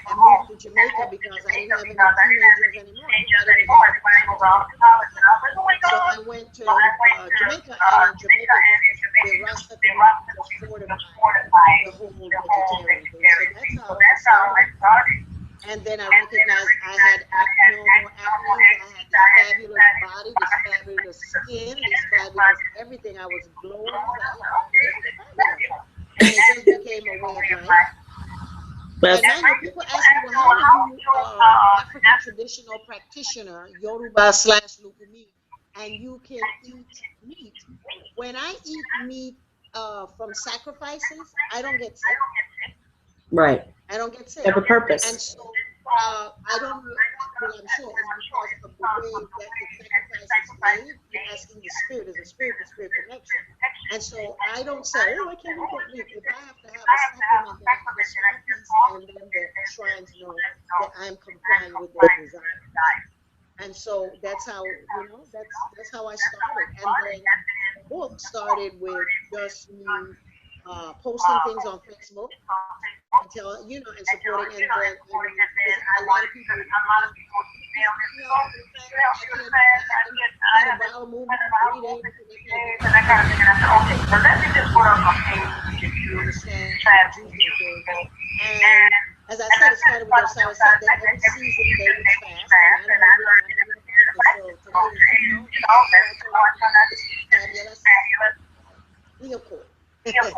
C: I moved to Jamaica because I didn't have any teenagers anymore. So I went to Jamaica, and in Jamaica, the Rasta community was fortified the whole vegetarian thing. So that's how I started. And then I recognized I had no more acne. I had this fabulous body, this fabulous skin, this fabulous everything. I was glowing. And it just became a way of life. And now people ask me, well, how are you African traditional practitioner, Yoruba/Lukumi, and you can eat meat? When I eat meat from sacrifices, I don't get sick.
A: Right.
C: I don't get sick.
A: Have a purpose.
C: And so I don't know, but I'm sure it's because of the way that the sacrifice is made. You're asking the spirit, is a spirit-to-spirit connection. And so I don't say, oh, I can't eat meat. If I have to have a sacrament, then I have a small piece, and then the shrines know that I'm complying with their desire. And so that's how, you know, that's how I started. And then the book started with just me posting things on Facebook until, you know, and supporting, and then a lot of people, had a bowel movement for 3 days,
B: and I kind of figured, I said, okay, so let me just put up a page to
C: and as I said, it started with Osiris Set, that every season they would fast, and I know so today, you know, fabulous. Leopold. Yeah, and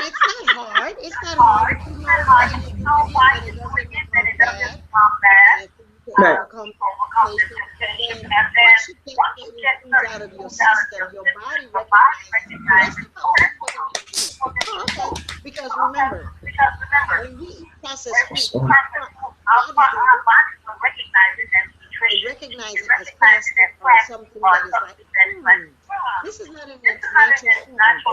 C: it's not hard. It's not hard. If you know why you're doing it, and it doesn't become bad. You can overcome temptation. And then once you get things out of your system, your body recognizes. Oh, okay. Because remember, when we eat processed food, our body will recognize it as plastic or something that is like, this is not in its natural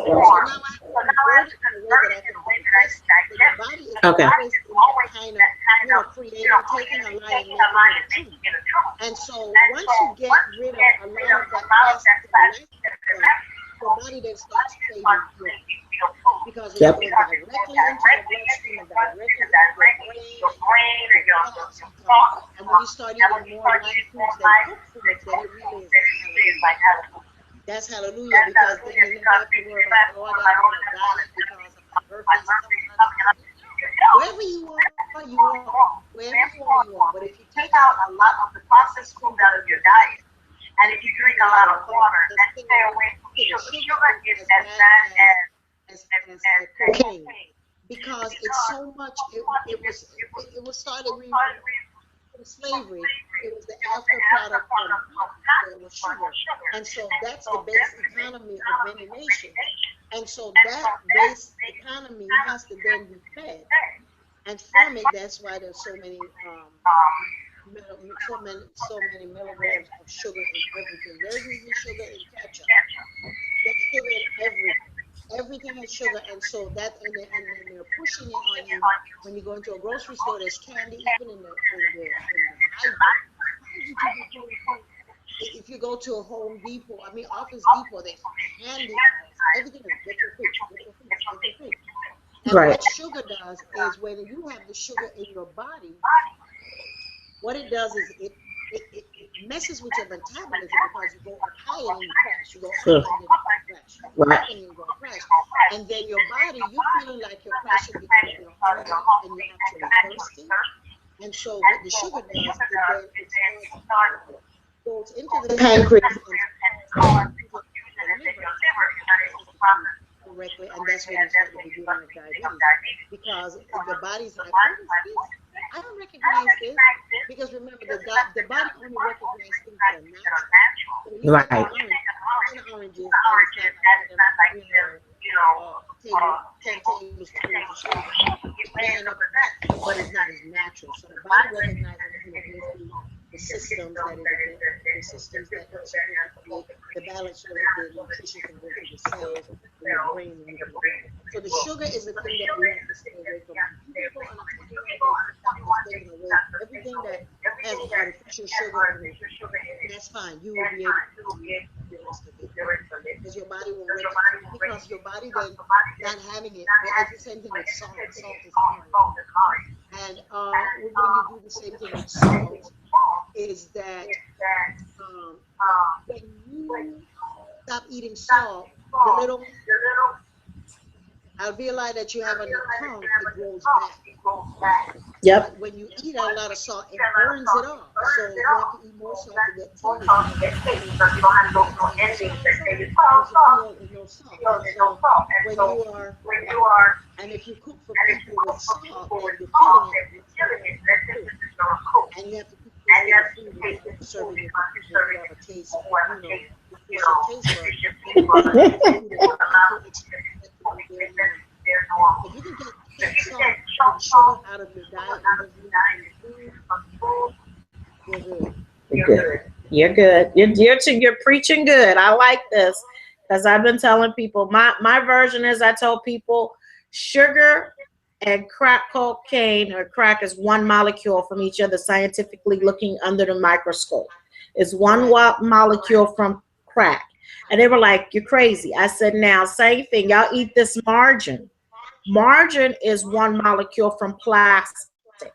C: form. So now I have to convert it in a way that I can digest it. So your body is always in that kind of, creating, taking a lie and making it a truth. And so once you get rid of a lot of that plastic and your body then starts craving food because it's going directly into your bloodstream and directly into your brain and your thoughts. And when you start eating more light foods than cooked foods, then it really is like hallelujah. That's hallelujah, because then you don't have to worry about, oh, I gotta go on a diet because of my birthday. Wherever you are, you are. Wherever you are, you are. But if you take out a lot of the processed food out of your diet, and if you drink a lot of water, and stay away from sugar. Sugar is as bad as cocaine, because it's so much. It was started from slavery. It was the after product from was sugar, and so that's the base economy of many nations. And so that base economy has to then be fed, and from it, that's why there's so many milligrams of sugar in everything. There's even sugar in ketchup. There's sugar in everything. Everything has sugar, and so that and then they're pushing it on you when you go into a grocery store. There's candy even in the if you go to a Home Depot, Office Depot, there's candy. Everything is different. And what sugar does is when you have the sugar in your body, what it does is it messes with your metabolism, because you go up high and then you crash. You go up and then you crash. Up and then you go crash. And then your body, you feeling like you're crashing because you're hungry and you're actually thirsty. And so what the sugar does is it goes into the pancreas and correctly, and that's when you start the beginning of diabetes, because your body's like, what is this? I don't recognize this, because remember, the body only recognizes things that are natural. So you take an oranges, and it's not like 10 tablespoons of sugar. It's laying up at that, but it's not as natural. So the body recognizes the systems that create the balance, so that the nutrition can go to the cells in your brain and your brain. So the sugar is the thing that we have to stay away from. People taking away everything that has artificial sugar in it. That's fine. You will be able to do the rest of it, because your body will recognize it, because your body then not having it. It's the same thing with salt. Salt is hard. And when you do the same thing with salt, is that when you stop eating salt, the little alveoli that you have on your tongue, it grows back. Yep. But when you eat a lot of salt, it burns it off. So you have to eat more salt to get taste. So you don't have no endings that say no salt. So when you are, and if you cook for people with salt, and you're killing it, and you have to cook food serving it for people who have a taste, if you can get salt and sugar out of your diet and food, you're good.
A: You're good. You're preaching good. I like this, because I've been telling people, my version is, I tell people sugar and crack cocaine, or crack, is one molecule from each other, scientifically looking under the microscope. It's one molecule from crack. And they were like, you're crazy. I said, now, same thing. Y'all eat this margarine. Margarine is one molecule from plastic.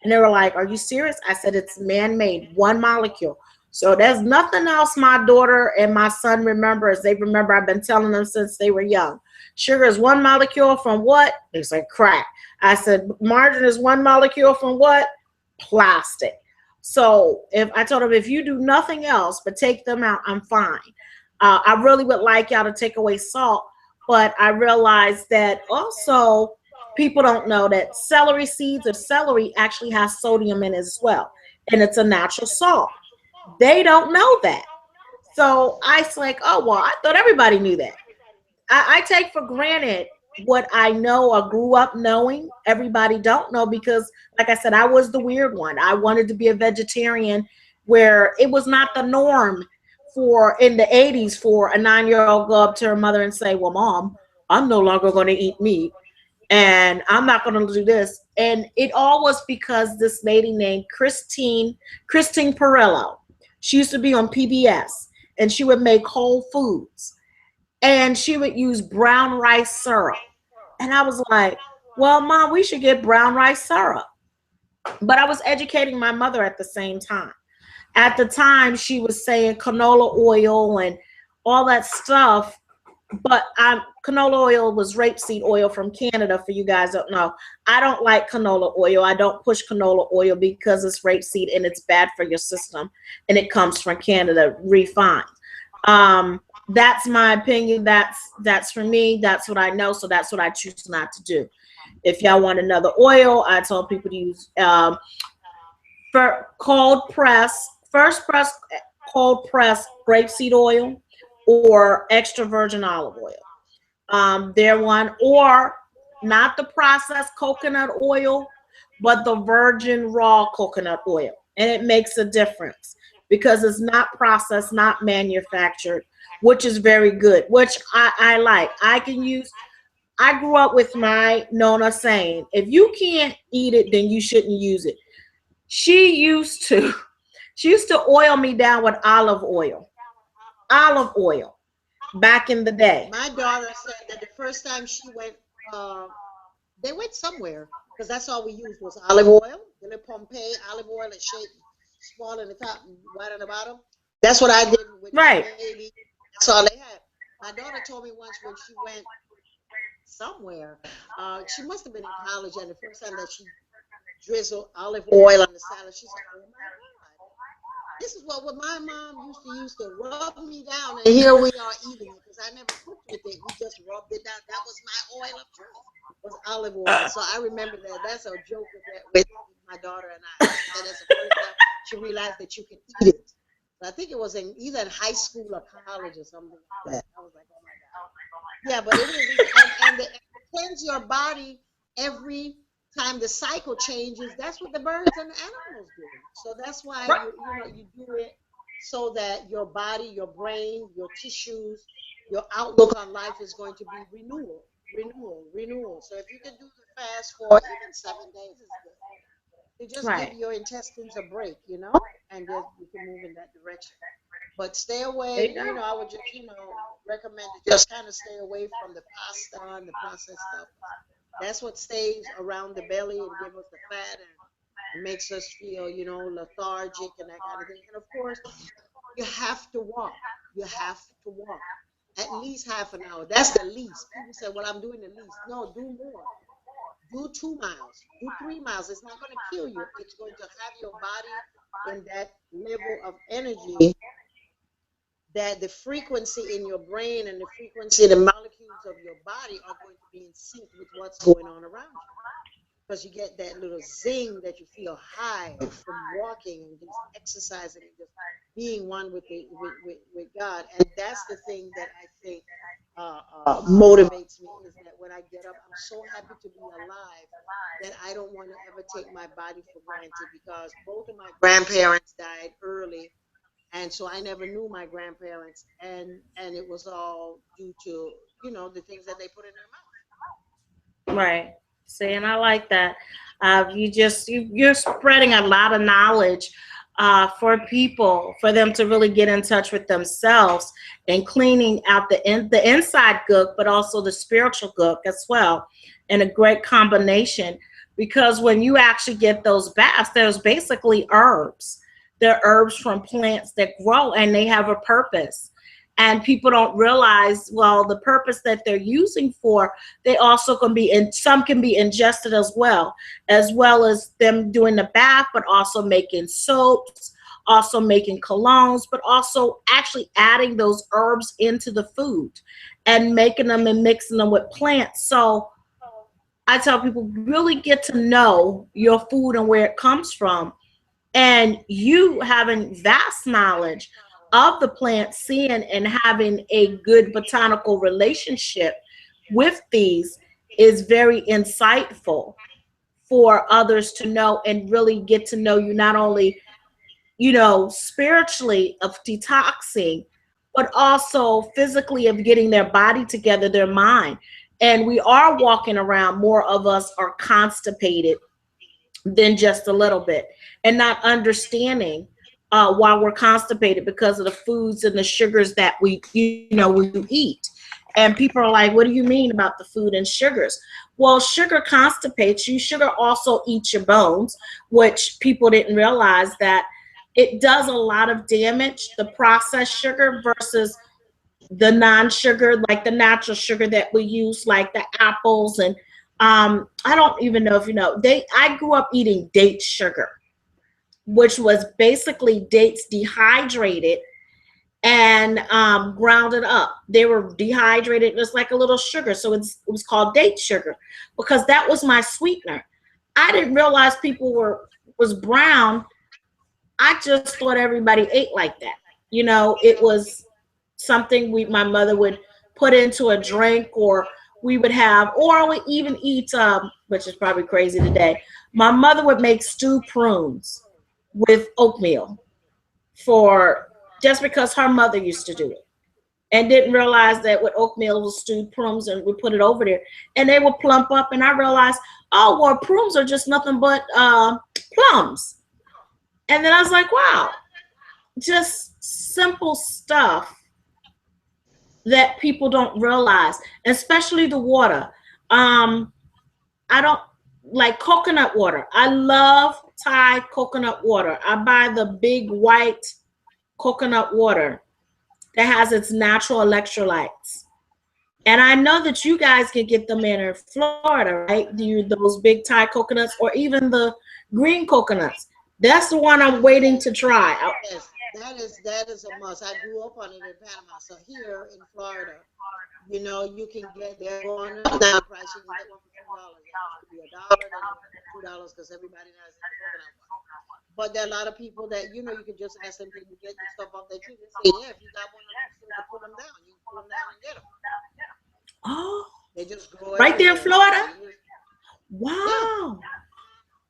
A: And they were like, are you serious? I said, it's man-made, one molecule. So there's nothing else my daughter and my son remember, as they remember I've been telling them since they were young. Sugar is one molecule from what? They said crack. I said, margarine is one molecule from what? Plastic. So if I told them, if you do nothing else but take them out, I'm fine. I really would like y'all to take away salt, but I realized that also people don't know that celery seeds or celery actually has sodium in it as well, and it's a natural salt. They don't know that. So I was like, oh, well, I thought everybody knew that. I take for granted what I know or grew up knowing, everybody don't know, because like I said, I was the weird one. I wanted to be a vegetarian where it was not the norm for in the 80s for a 9-year-old go up to her mother and say, well, mom, I'm no longer going to eat meat and I'm not going to do this. And it all was because this lady named Christine Perillo, she used to be on PBS and she would make Whole Foods and she would use brown rice syrup. And I was like, well, mom, we should get brown rice syrup. But I was educating my mother at the same time. At the time, she was saying canola oil and all that stuff. But canola oil was rapeseed oil from Canada, for you guys don't know. I don't like canola oil. I don't push canola oil because it's rapeseed and it's bad for your system. And it comes from Canada, refined. That's my opinion. That's for me. That's what I know. So that's what I choose not to do. If y'all want another oil, I tell people to use for first press cold press grapeseed oil or extra virgin olive oil. They're one, or not the processed coconut oil, but the virgin raw coconut oil. And it makes a difference because it's not processed, not manufactured, which is very good, which I like. I grew up with my Nona saying, if you can't eat it, then you shouldn't use it. She used to, she used to oil me down with olive oil back in the day.
C: My daughter said that the first time she went, uh, they went somewhere because that's all we used was olive oil, the little Pompeii olive oil and shake small in the top and white on the bottom. That's what I did with my
A: Right.
C: baby. That's all they had. My daughter told me once when she went somewhere, she must have been in college, and the first time that she drizzled olive oil on the salad, she said, "Oh my God, this is what my mom used to rub me down, and here we are eating it because I never cooked with it. We just rubbed it down. That was my oil of choice, was olive oil. So I remember that. That's a joke with my daughter and I. She said that's the first time she realized that you can eat it. I think it was either in high school or college or something like that. I was like, oh my God. Yeah, but it is, and cleanse your body every time the cycle changes. That's what the birds and the animals do. So that's why you do it so that your body, your brain, your tissues, your outlook on life is going to be renewal. So if you can do the fast for even 7 days, is good. To just give
A: Right.
C: your intestines a break, and just you can move in that direction. But stay
A: There
C: away,
A: you go.
C: I would just, recommend to just kind of stay away from the pasta and the processed stuff. That's what stays around the belly and gives us the fat and makes us feel, lethargic and that kind of thing. And of course, you have to walk. You have to walk at least half an hour. That's the least. People say, well, I'm doing the least. No, do more. Do 2 miles, do 3 miles. It's not going to kill you. It's going to have your body in that level of energy that the frequency in your brain and the frequency, the molecules of your body are going to be in sync with what's going on around you. Because you get that little zing that you feel high from walking and just exercising and just being one with with God. And that's the thing that I think motivates me is that when I get up, I'm so happy to be alive that I don't want to ever take my body for granted because both of my grandparents died early, and so I never knew my grandparents, and it was all due to the things that they put in their
A: Right. See, and I like that. You're spreading a lot of knowledge for people, for them to really get in touch with themselves and cleaning out the inside gook, but also the spiritual gook as well, and a great combination. Because when you actually get those baths, there's basically herbs. They're herbs from plants that grow, and they have a purpose. And people don't realize, well, the purpose that they're using for, they also can be, and some can be ingested as well as them doing the bath, but also making soaps, also making colognes, but also actually adding those herbs into the food and making them and mixing them with plants. So I tell people, really get to know your food and where it comes from, and you having vast knowledge of the plant, seeing and having a good botanical relationship with these, is very insightful for others to know and really get to know you, not only, you know, spiritually of detoxing, but also physically of getting their body together, their mind. And we are walking around, more of us are constipated than just a little bit, and not understanding why we're constipated, because of the foods and the sugars that we eat. And people are like, what do you mean about the food and sugars? Well, sugar constipates you. Sugar also eats your bones, which people didn't realize that it does a lot of damage, the processed sugar versus the non-sugar, like the natural sugar that we use, like the apples. And I don't even know if you know, I grew up eating date sugar, which was basically dates dehydrated and grounded up. They were dehydrated just like a little sugar, so it was called date sugar, because that was my sweetener. I didn't realize people was brown. I just thought everybody ate like that. You know, it was something my mother would put into a drink, or we would have, or we even eat, which is probably crazy today. My mother would make stewed prunes with oatmeal, for just because her mother used to do it, and didn't realize that with oatmeal was stewed prunes, and we put it over there and they would plump up. And I realized, oh, well, prunes are just nothing but plums. And then I was like, wow, just simple stuff that people don't realize, especially the water. I don't like coconut water. I love Thai coconut water. I buy the big white coconut water that has its natural electrolytes. And I know that you guys can get them in Florida, right? Those big Thai coconuts, or even the green coconuts. That's the one I'm waiting to try.
C: Yes, that is a must. I grew up on it in Panama. So here in Florida, you know, you can get, they're going down price. You can get one for $2. It used to be $1, then $2 because everybody knows it's the coconut one. But there are a lot of people that, you know, you can just ask them, can you get the stuff off their tree? They say, yeah, if you got one of those things to put them down, you can put them down and get them.
A: Oh,
C: they just grow
A: right there in Florida?
C: Wow.
A: Yeah.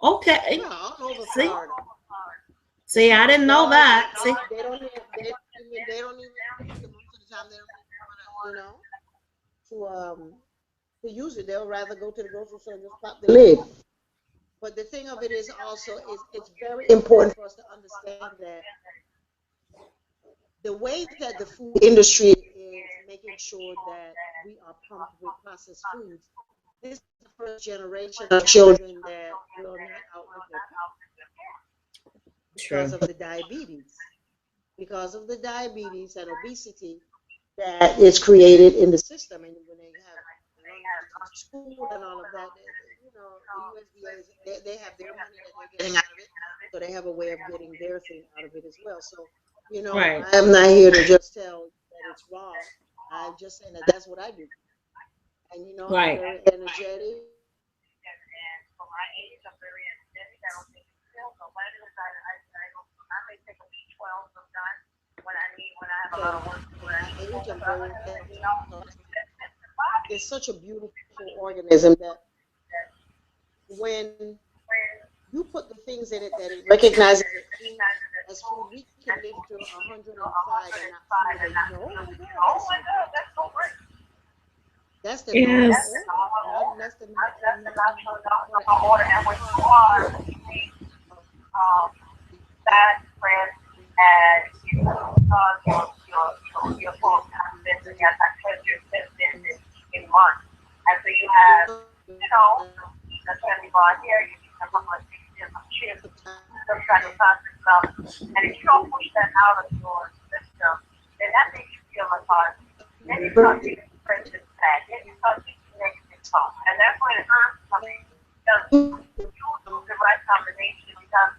A: Okay.
C: Yeah, all over Florida.
A: See, I didn't know that. See,
C: they don't even most of the time they don't even want to use it. They'll rather go to the grocery store and just pop the lid. But the thing of it is also it's very important for us to understand that the way that the food industry is making sure that we are pumped with processed foods, this is the first generation of children that will not outlive their parents because of the diabetes. Because of the diabetes and obesity that is created in the system. And when they have school and all of that, you know, the USDA, they have their money that they're getting out of it. So they have a way of getting their thing out of it as well. So, you know, right. I am not here to just tell that it's wrong. I'm just saying that that's what I do. And, you know, right. I'm very energetic.
B: And for my age, I'm very energetic. I don't think it's still. So when I may take a B12 sometimes when I have a lot of work.
C: It's such a beautiful organism that when you put the things in it that it recognizes as food, we can live to 105 and not feel that, you know, oh my God, that's so great. That's the
A: yes.
C: That's the
B: natural order. And when you are fat, friend, and you're full of confidence, and yes, I said you're in months. And so you have, you know, the candy bar here, you need some chips, some kind of stuff. And if you don't push that out of your system, then that makes you feel lethargic. Then you start getting depression back. Then you start getting negative thoughts. And that's when the herbs come in. Because you do the right combination, because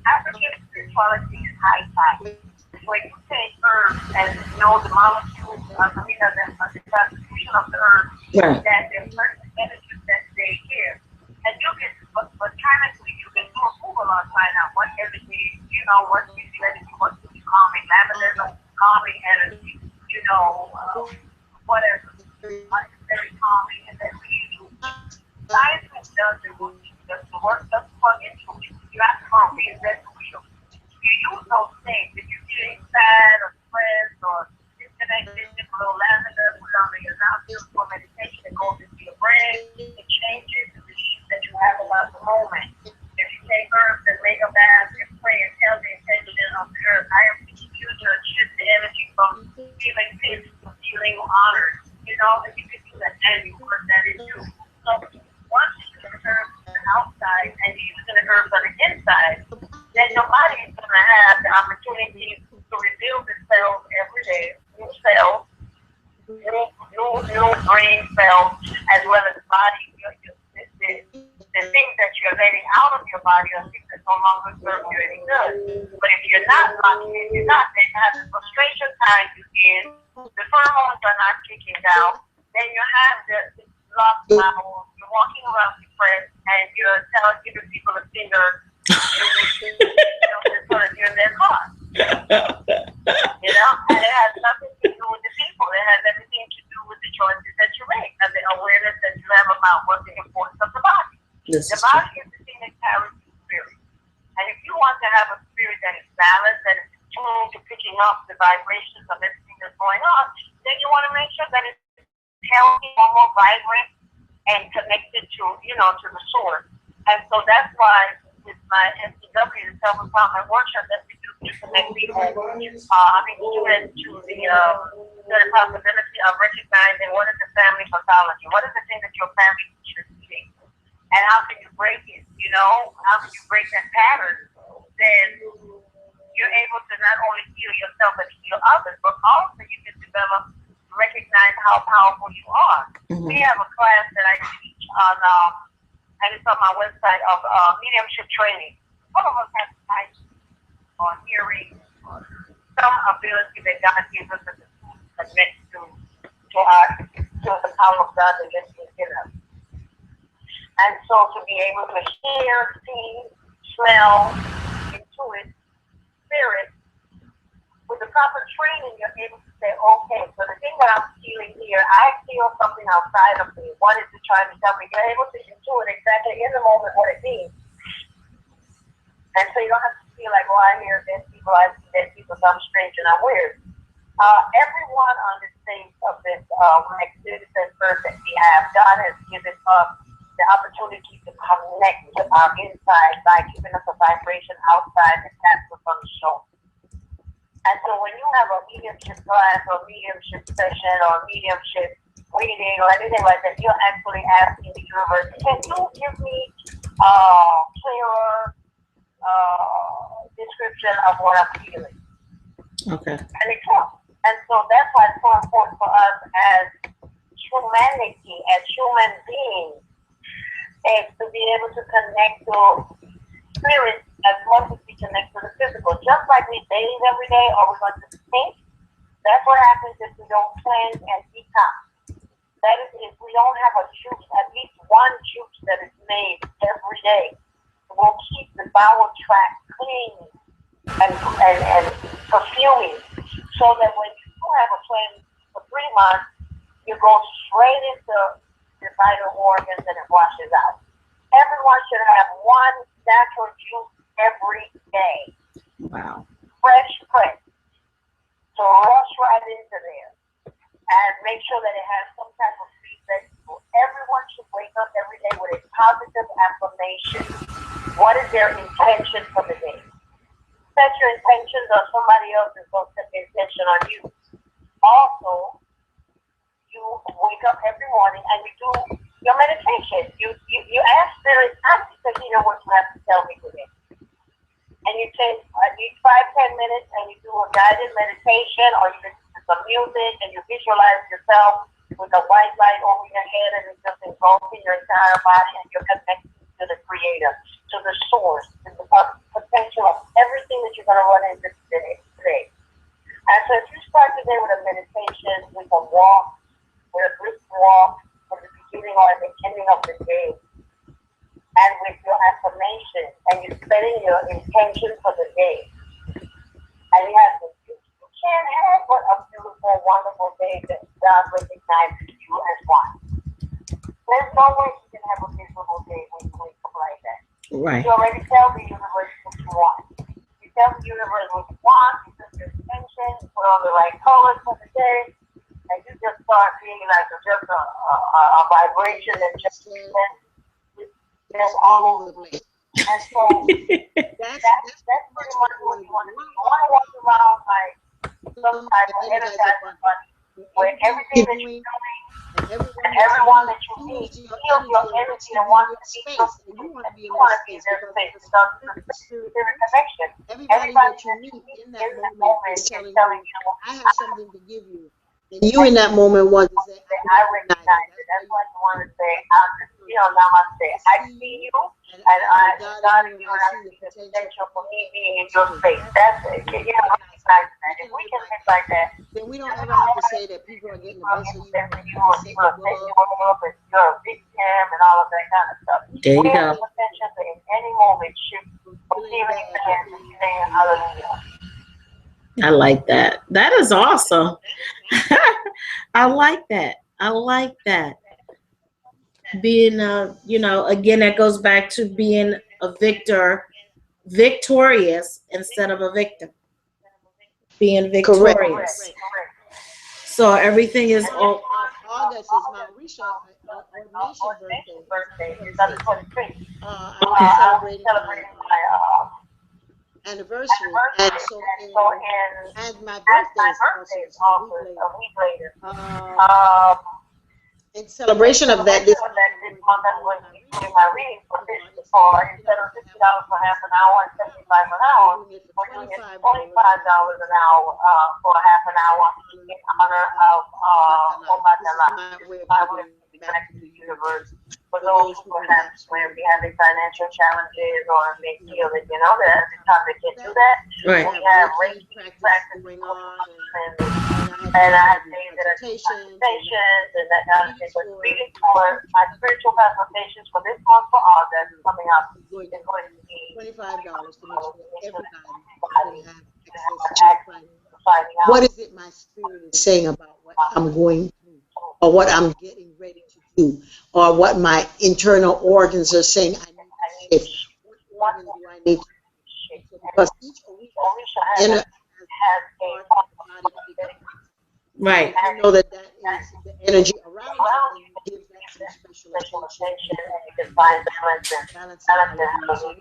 B: African spirituality is high-tech. When you take herbs and know the molecules, the constitution of the herbs, right. That there's certain energies that they give. And you can, but chemically, you can do a Google on find out what energy, you know, what gives you energy, what gives you calming, lavender, calming energy, you know, whatever. It's very calming, and then we use does the work doesn't plug into it. You have to go reinvent the wheel. You use those things. If you're feeling sad or stressed or disconnected, just a little lavender, put it under your nostrils for meditation. It goes into your brain. It changes the beliefs that you have about the moment. If you take herbs and make a bath and pray and tell the intention of the herb, I am teaching you to shift the energy from feeling pissed to feeling honored. You know, and you can do that and you work that in too. So once you use the herbs on the outside and you're using the herbs on the inside, then your body is going to have the opportunity to rebuild itself every day, new cells, new brain cells, as well as body. The things that you're letting out of your body are things that no longer serve you any good. But if you're not blocking it, you're not, then you have the frustration time you in, the pheromones are not kicking down, then you have the lost bowels, you're walking around depressed, and you're giving people a finger, you're in their car. You know, and it has nothing to do with the people. It has everything to do with the choices that you make and the awareness that you have about what the importance of the body. The body is the thing that carries the spirit. And if you want to have a spirit that is balanced, that is tuned to picking up the vibrations of everything that's going on, then you want to make sure that it's healthy, normal, vibrant, and connected to, to the source. And so that's why with my SCW, the self-empowerment workshop that we do to connect people, students to the possibility of recognizing what is the family pathology, what is the thing that your family teaches you, and how can you break it, how can you break that pattern, then you're able to not only heal yourself but heal others, but also you can develop, recognize how powerful you are. Mm-hmm. We have a class that I teach on, and it's on my website, of mediumship training. Some of us have types or hearing or some ability that God gives us to connect to the power of God that lives within us. And so to be able to hear, see, smell, intuit, spirit, with the proper training, you're able to say, okay, so the thing that I'm feeling here, I feel something outside of me. What is it trying to tell me? You're able to intuit exactly in the moment what it means. And so you don't have to feel like, well, I hear dead people, I see dead people, so I'm strange and I'm weird. Everyone on this stage of this magnificent earth that we have, God has given us the opportunity to connect to our inside by giving us a vibration outside, and that's what's on the show. And so when you have a mediumship class or mediumship session or mediumship reading or anything like that, you're actually asking the universe, can you give me a clearer description of what I'm feeling?
A: Okay.
B: And it comes. And so that's why it's so important for us as humanity, as human beings, is to be able to connect to spirit as much as we connect to the physical. Just like we bathe every day or we're going to think, that's what happens if we don't cleanse and detox. That is, if we don't have a juice, at least one juice that is made every day, will keep the bowel tract clean and perfuming, so that when you do have a cleanse for 3 months, you go straight into the vital organs and it washes out. Everyone should have one natural juice every day.
A: Wow.
B: Fresh. So rush right into there and make sure that it has some type of free vegetable. Everyone should wake up every day with a positive affirmation. What is their intention for the day? Set your intentions or somebody else is going to set the intention on you. Also, you wake up every morning and you do your meditation. You ask Spirit, ask because you know what you have to tell me today. And you take 5-10 minutes and you do a guided meditation, or you listen to some music and you visualize yourself with a white light over your head and it's just engulfing your entire body, and you're connected to the Creator, to the source, to the potential of everything that you're going to run into today. And so if you start today with a meditation, with a walk, with a brisk walk from the beginning or the ending of the day, and with your affirmation, and you're setting your intention for the day, and you can't have but a beautiful, wonderful day that God recognizes you as one. There's no way you can have miserable day when you wake up like that.
A: Right.
B: You already tell the universe what you want. You tell the universe what you want, you set your intention, you put on the right colors for the day, and you just start feeling like just a vibration and just then all over the place. And so that's pretty much what you want to do. You want to walk around like some type of energizer bunny where everything that you're doing and everyone that you meet feels your energy and wants to be something. You want to be in their space because it's a spirit connection. Everybody that you meet in that moment is telling you,
C: I have something to give you. And you in that moment want to say,
B: I recognize it. That's why you want to say, namaste. I see you, and God is you, and I see the potential for me being in your space. That's it. Recognize that. If we can think like that,
C: then we don't ever have to say that people are getting the best of you.
B: Or people are setting you up, and you're a victim, and all of that kind of stuff.
A: There you
B: we
A: go.
B: have the potential to, in any moment, shift from feeling bad to saying hallelujah.
A: I like that. That is awesome. I like that. I like that. Being again, that goes back to being a victorious instead of a victim. Being victorious.
B: Correct.
A: So everything is all.
C: August is my ordination birthday.
B: It's on the 23rd.
C: I'm celebrating my anniversary, and my birthday is also a week later. In celebration of that, this month
B: I'm going to be doing my reading for instead of $50 for half an hour and $75 an hour, we're doing it $25 an hour for half an hour in honor of my way of connected to the universe. For those who perhaps may be having financial challenges or may feel that that at the time they can't do that,
A: Right.
B: we have Reiki practice going on, and I have days that are consultations and that kind of thing. But reading for my spiritual consultations for this month for August coming up is going to be
C: $25 to make sure everybody can have access to finding out what is it my spirit is saying about what I'm going through, or what I'm getting ready to do, or what my internal organs are saying I need to shift. What organ do I need to shift? Because each organ has a part of the body.
A: Right.
C: I know that is the energy around you, and you give that some special attention,
B: and you can find balance and
C: so we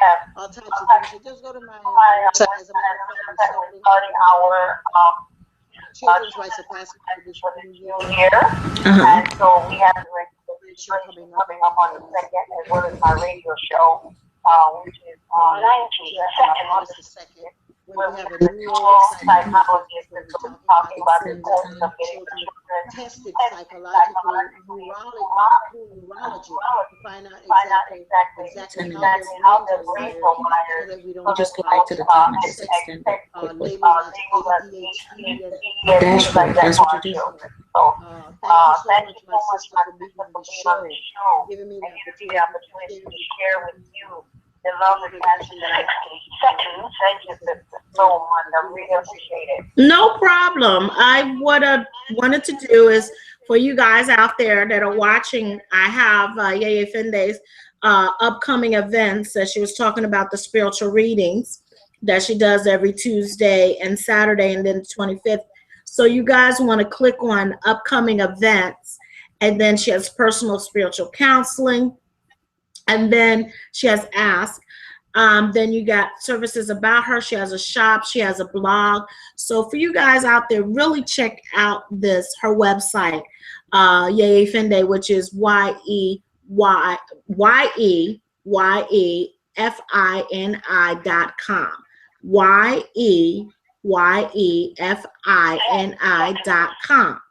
C: have all types of things. So just go to my website. As a matter of fact,
B: we're starting our
C: Children's Rights of Passage for this new
B: year. And so we have the registration coming up on the 2nd, as well as my radio show, which is on August the 2nd. Where we have a neural psychologist that's going to be talking about the importance of getting children
C: tested psychologically, neurology, to find out exactly how their brains are wired, so that we don't
A: just go back to the time and just extend it.
C: labels as ADHD and
A: Dashboard, that's what you do.
C: thank you so much, my sister, for being on the show, giving me the opportunity to share with you
B: the love and passion that I see. Thank you so much. I really appreciate it.
A: No problem. What I wanted to do is for you guys out there that are watching, I have Yeyefini's upcoming events that she was talking about, the spiritual readings that she does every Tuesday and Saturday, and then the 25th. So you guys want to click on upcoming events, and then she has personal spiritual counseling. And then she has Ask. Then you got services about her. She has a shop. She has a blog. So for you guys out there, really check out her website, Yeyefini, which is YEYEYEFINI.com. YEYEFINI.com.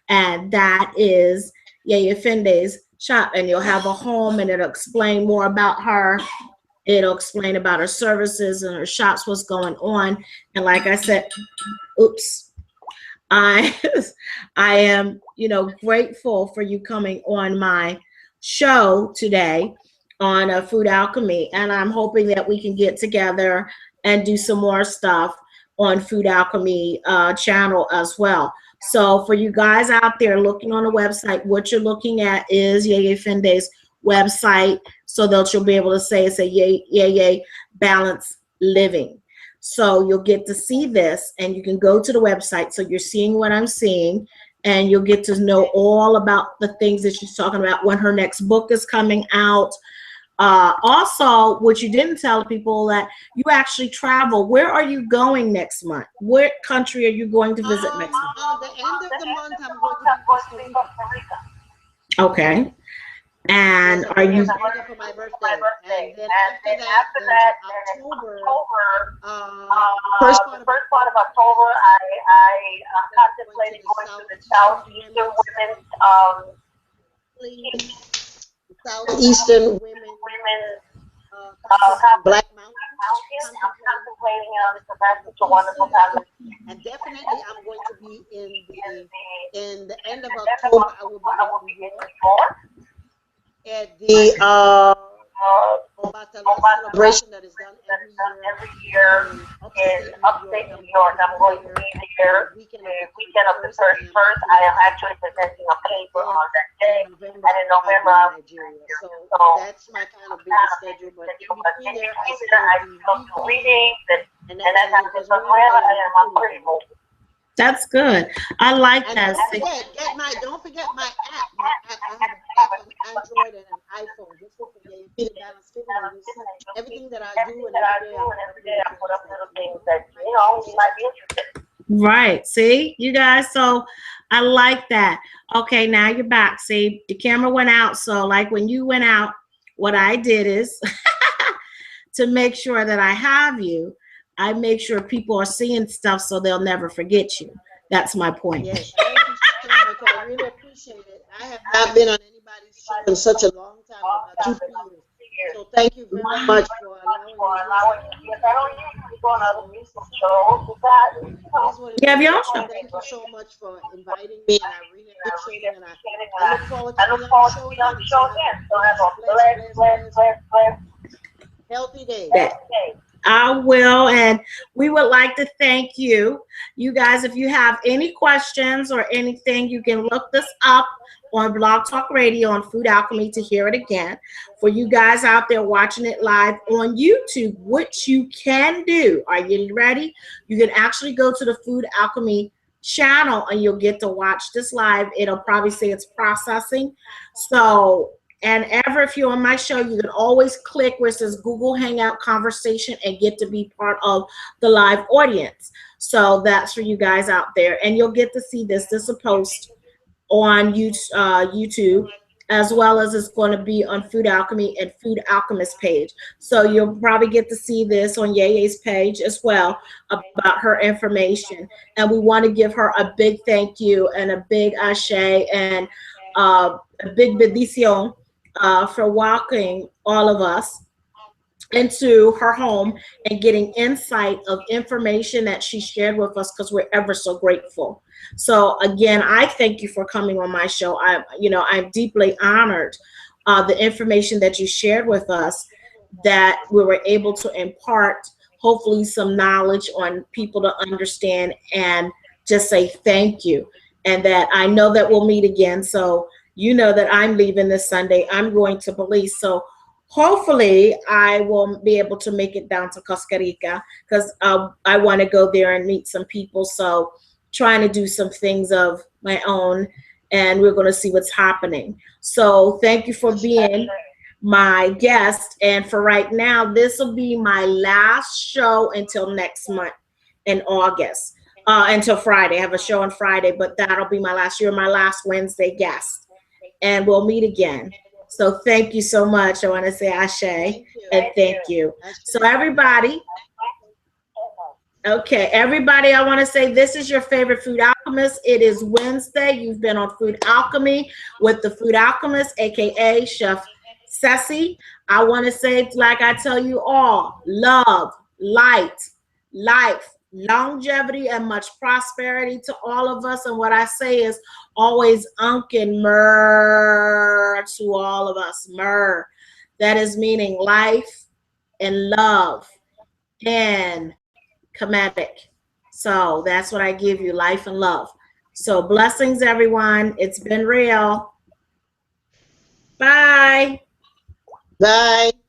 A: And that is Yeyefini's shop, and you'll have a home, and it'll explain more about her. It'll explain about her services and her shops, what's going on. And like I said, I am, grateful for you coming on my show today on Food Alchemy, and I'm hoping that we can get together and do some more stuff on Food Alchemy channel as well. So for you guys out there looking on the website, what you're looking at is Yeyefini's website so that you'll be able to say it's a yay balance living. So you'll get to see this, and you can go to the website. So you're seeing what I'm seeing, and you'll get to know all about the things that she's talking about, when her next book is coming out. Also, what you didn't tell people, that you actually travel. Where are you going next month? What country are you going to visit next month?
C: At the end of the month, I'm going to be Costa Rica.
A: Okay. And
C: Yes,
A: are you
C: Costa Rica for my birthday? And then after that, in October, first part of October, I contemplated going to the Southeastern Women Black Mountains. I'm contemplating it's a wonderful time. And definitely, I'm going to be in the end of October. I will be in New York at the celebration that is done every year in upstate New York. I'm going to be there the weekend of the 31st. I am actually presenting a paper on that day, and in November I'll be in Nigeria. So that's my kind of busy schedule. But in between there, I still do readings, and that's happening. So wherever I am, I'm pretty mobile.
A: That's good. I like that.
C: Don't forget my app. I have an app on Android and an iPhone. Just look for Yeyefini Balance Living. Everything that I do, and every day I put up little things that you might be interested.
A: Right. See, you guys. So I like that. Okay, now you're back. See, the camera went out. So like when you went out, what I did is to make sure that I have you, I make sure people are seeing stuff so they'll never forget you. That's my point.
C: Yes, thank you so much. I really appreciate it. I have not been on anybody's show in such a long time, about 2 years. So thank you very much for allowing me.
B: Yes, I don't usually go on other music shows.
A: Yeah, your show.
C: Thank you so much for inviting me, and I really appreciate it. And I look forward to being on the show again. So have a blessed, healthy day.
A: I will, and we would like to thank you. You guys, if you have any questions or anything, you can look this up on Blog Talk Radio on Food Alchemy to hear it again. For you guys out there watching it live on YouTube, which you can do. Are you ready? You can actually go to the Food Alchemy channel and you'll get to watch this live. It'll probably say it's processing. So, and ever if you're on my show, you can always click where it says Google Hangout Conversation and get to be part of the live audience. So that's for you guys out there. And you'll get to see this. This is a post on YouTube, as well as it's going to be on Food Alchemy and Food Alchemist page. So you'll probably get to see this on Yeye's page as well about her information. And we want to give her a big thank you and a big ashe and a big bendición for walking all of us into her home and getting insight of information that she shared with us, because we're ever so grateful. So again, I thank you for coming on my show. I'm deeply honored the information that you shared with us, that we were able to impart hopefully some knowledge on people to understand and just say thank you. And that I know that we'll meet again. So you know that I'm leaving this Sunday. I'm going to Belize. So hopefully I will be able to make it down to Costa Rica, because I want to go there and meet some people. So trying to do some things of my own, and we're going to see what's happening. So thank you for being my guest. And for right now, this will be my last show until next month in August, until Friday. I have a show on Friday, but that'll be my last year, my last Wednesday guest. And we'll meet again. So thank you so much. I want to say ashe and thank you. So everybody, okay, everybody, I want to say this is your favorite food alchemist. It is Wednesday. You've been on Food Alchemy with the Food Alchemist, aka Chef Ceci. I want to say, like I tell you all, love, light, life, longevity, and much prosperity to all of us. And what I say is always Unkin Mer to all of us. Mer. That is meaning life and love and Kemetic. So that's what I give you, life and love. So blessings, everyone. It's been real. Bye.
C: Bye.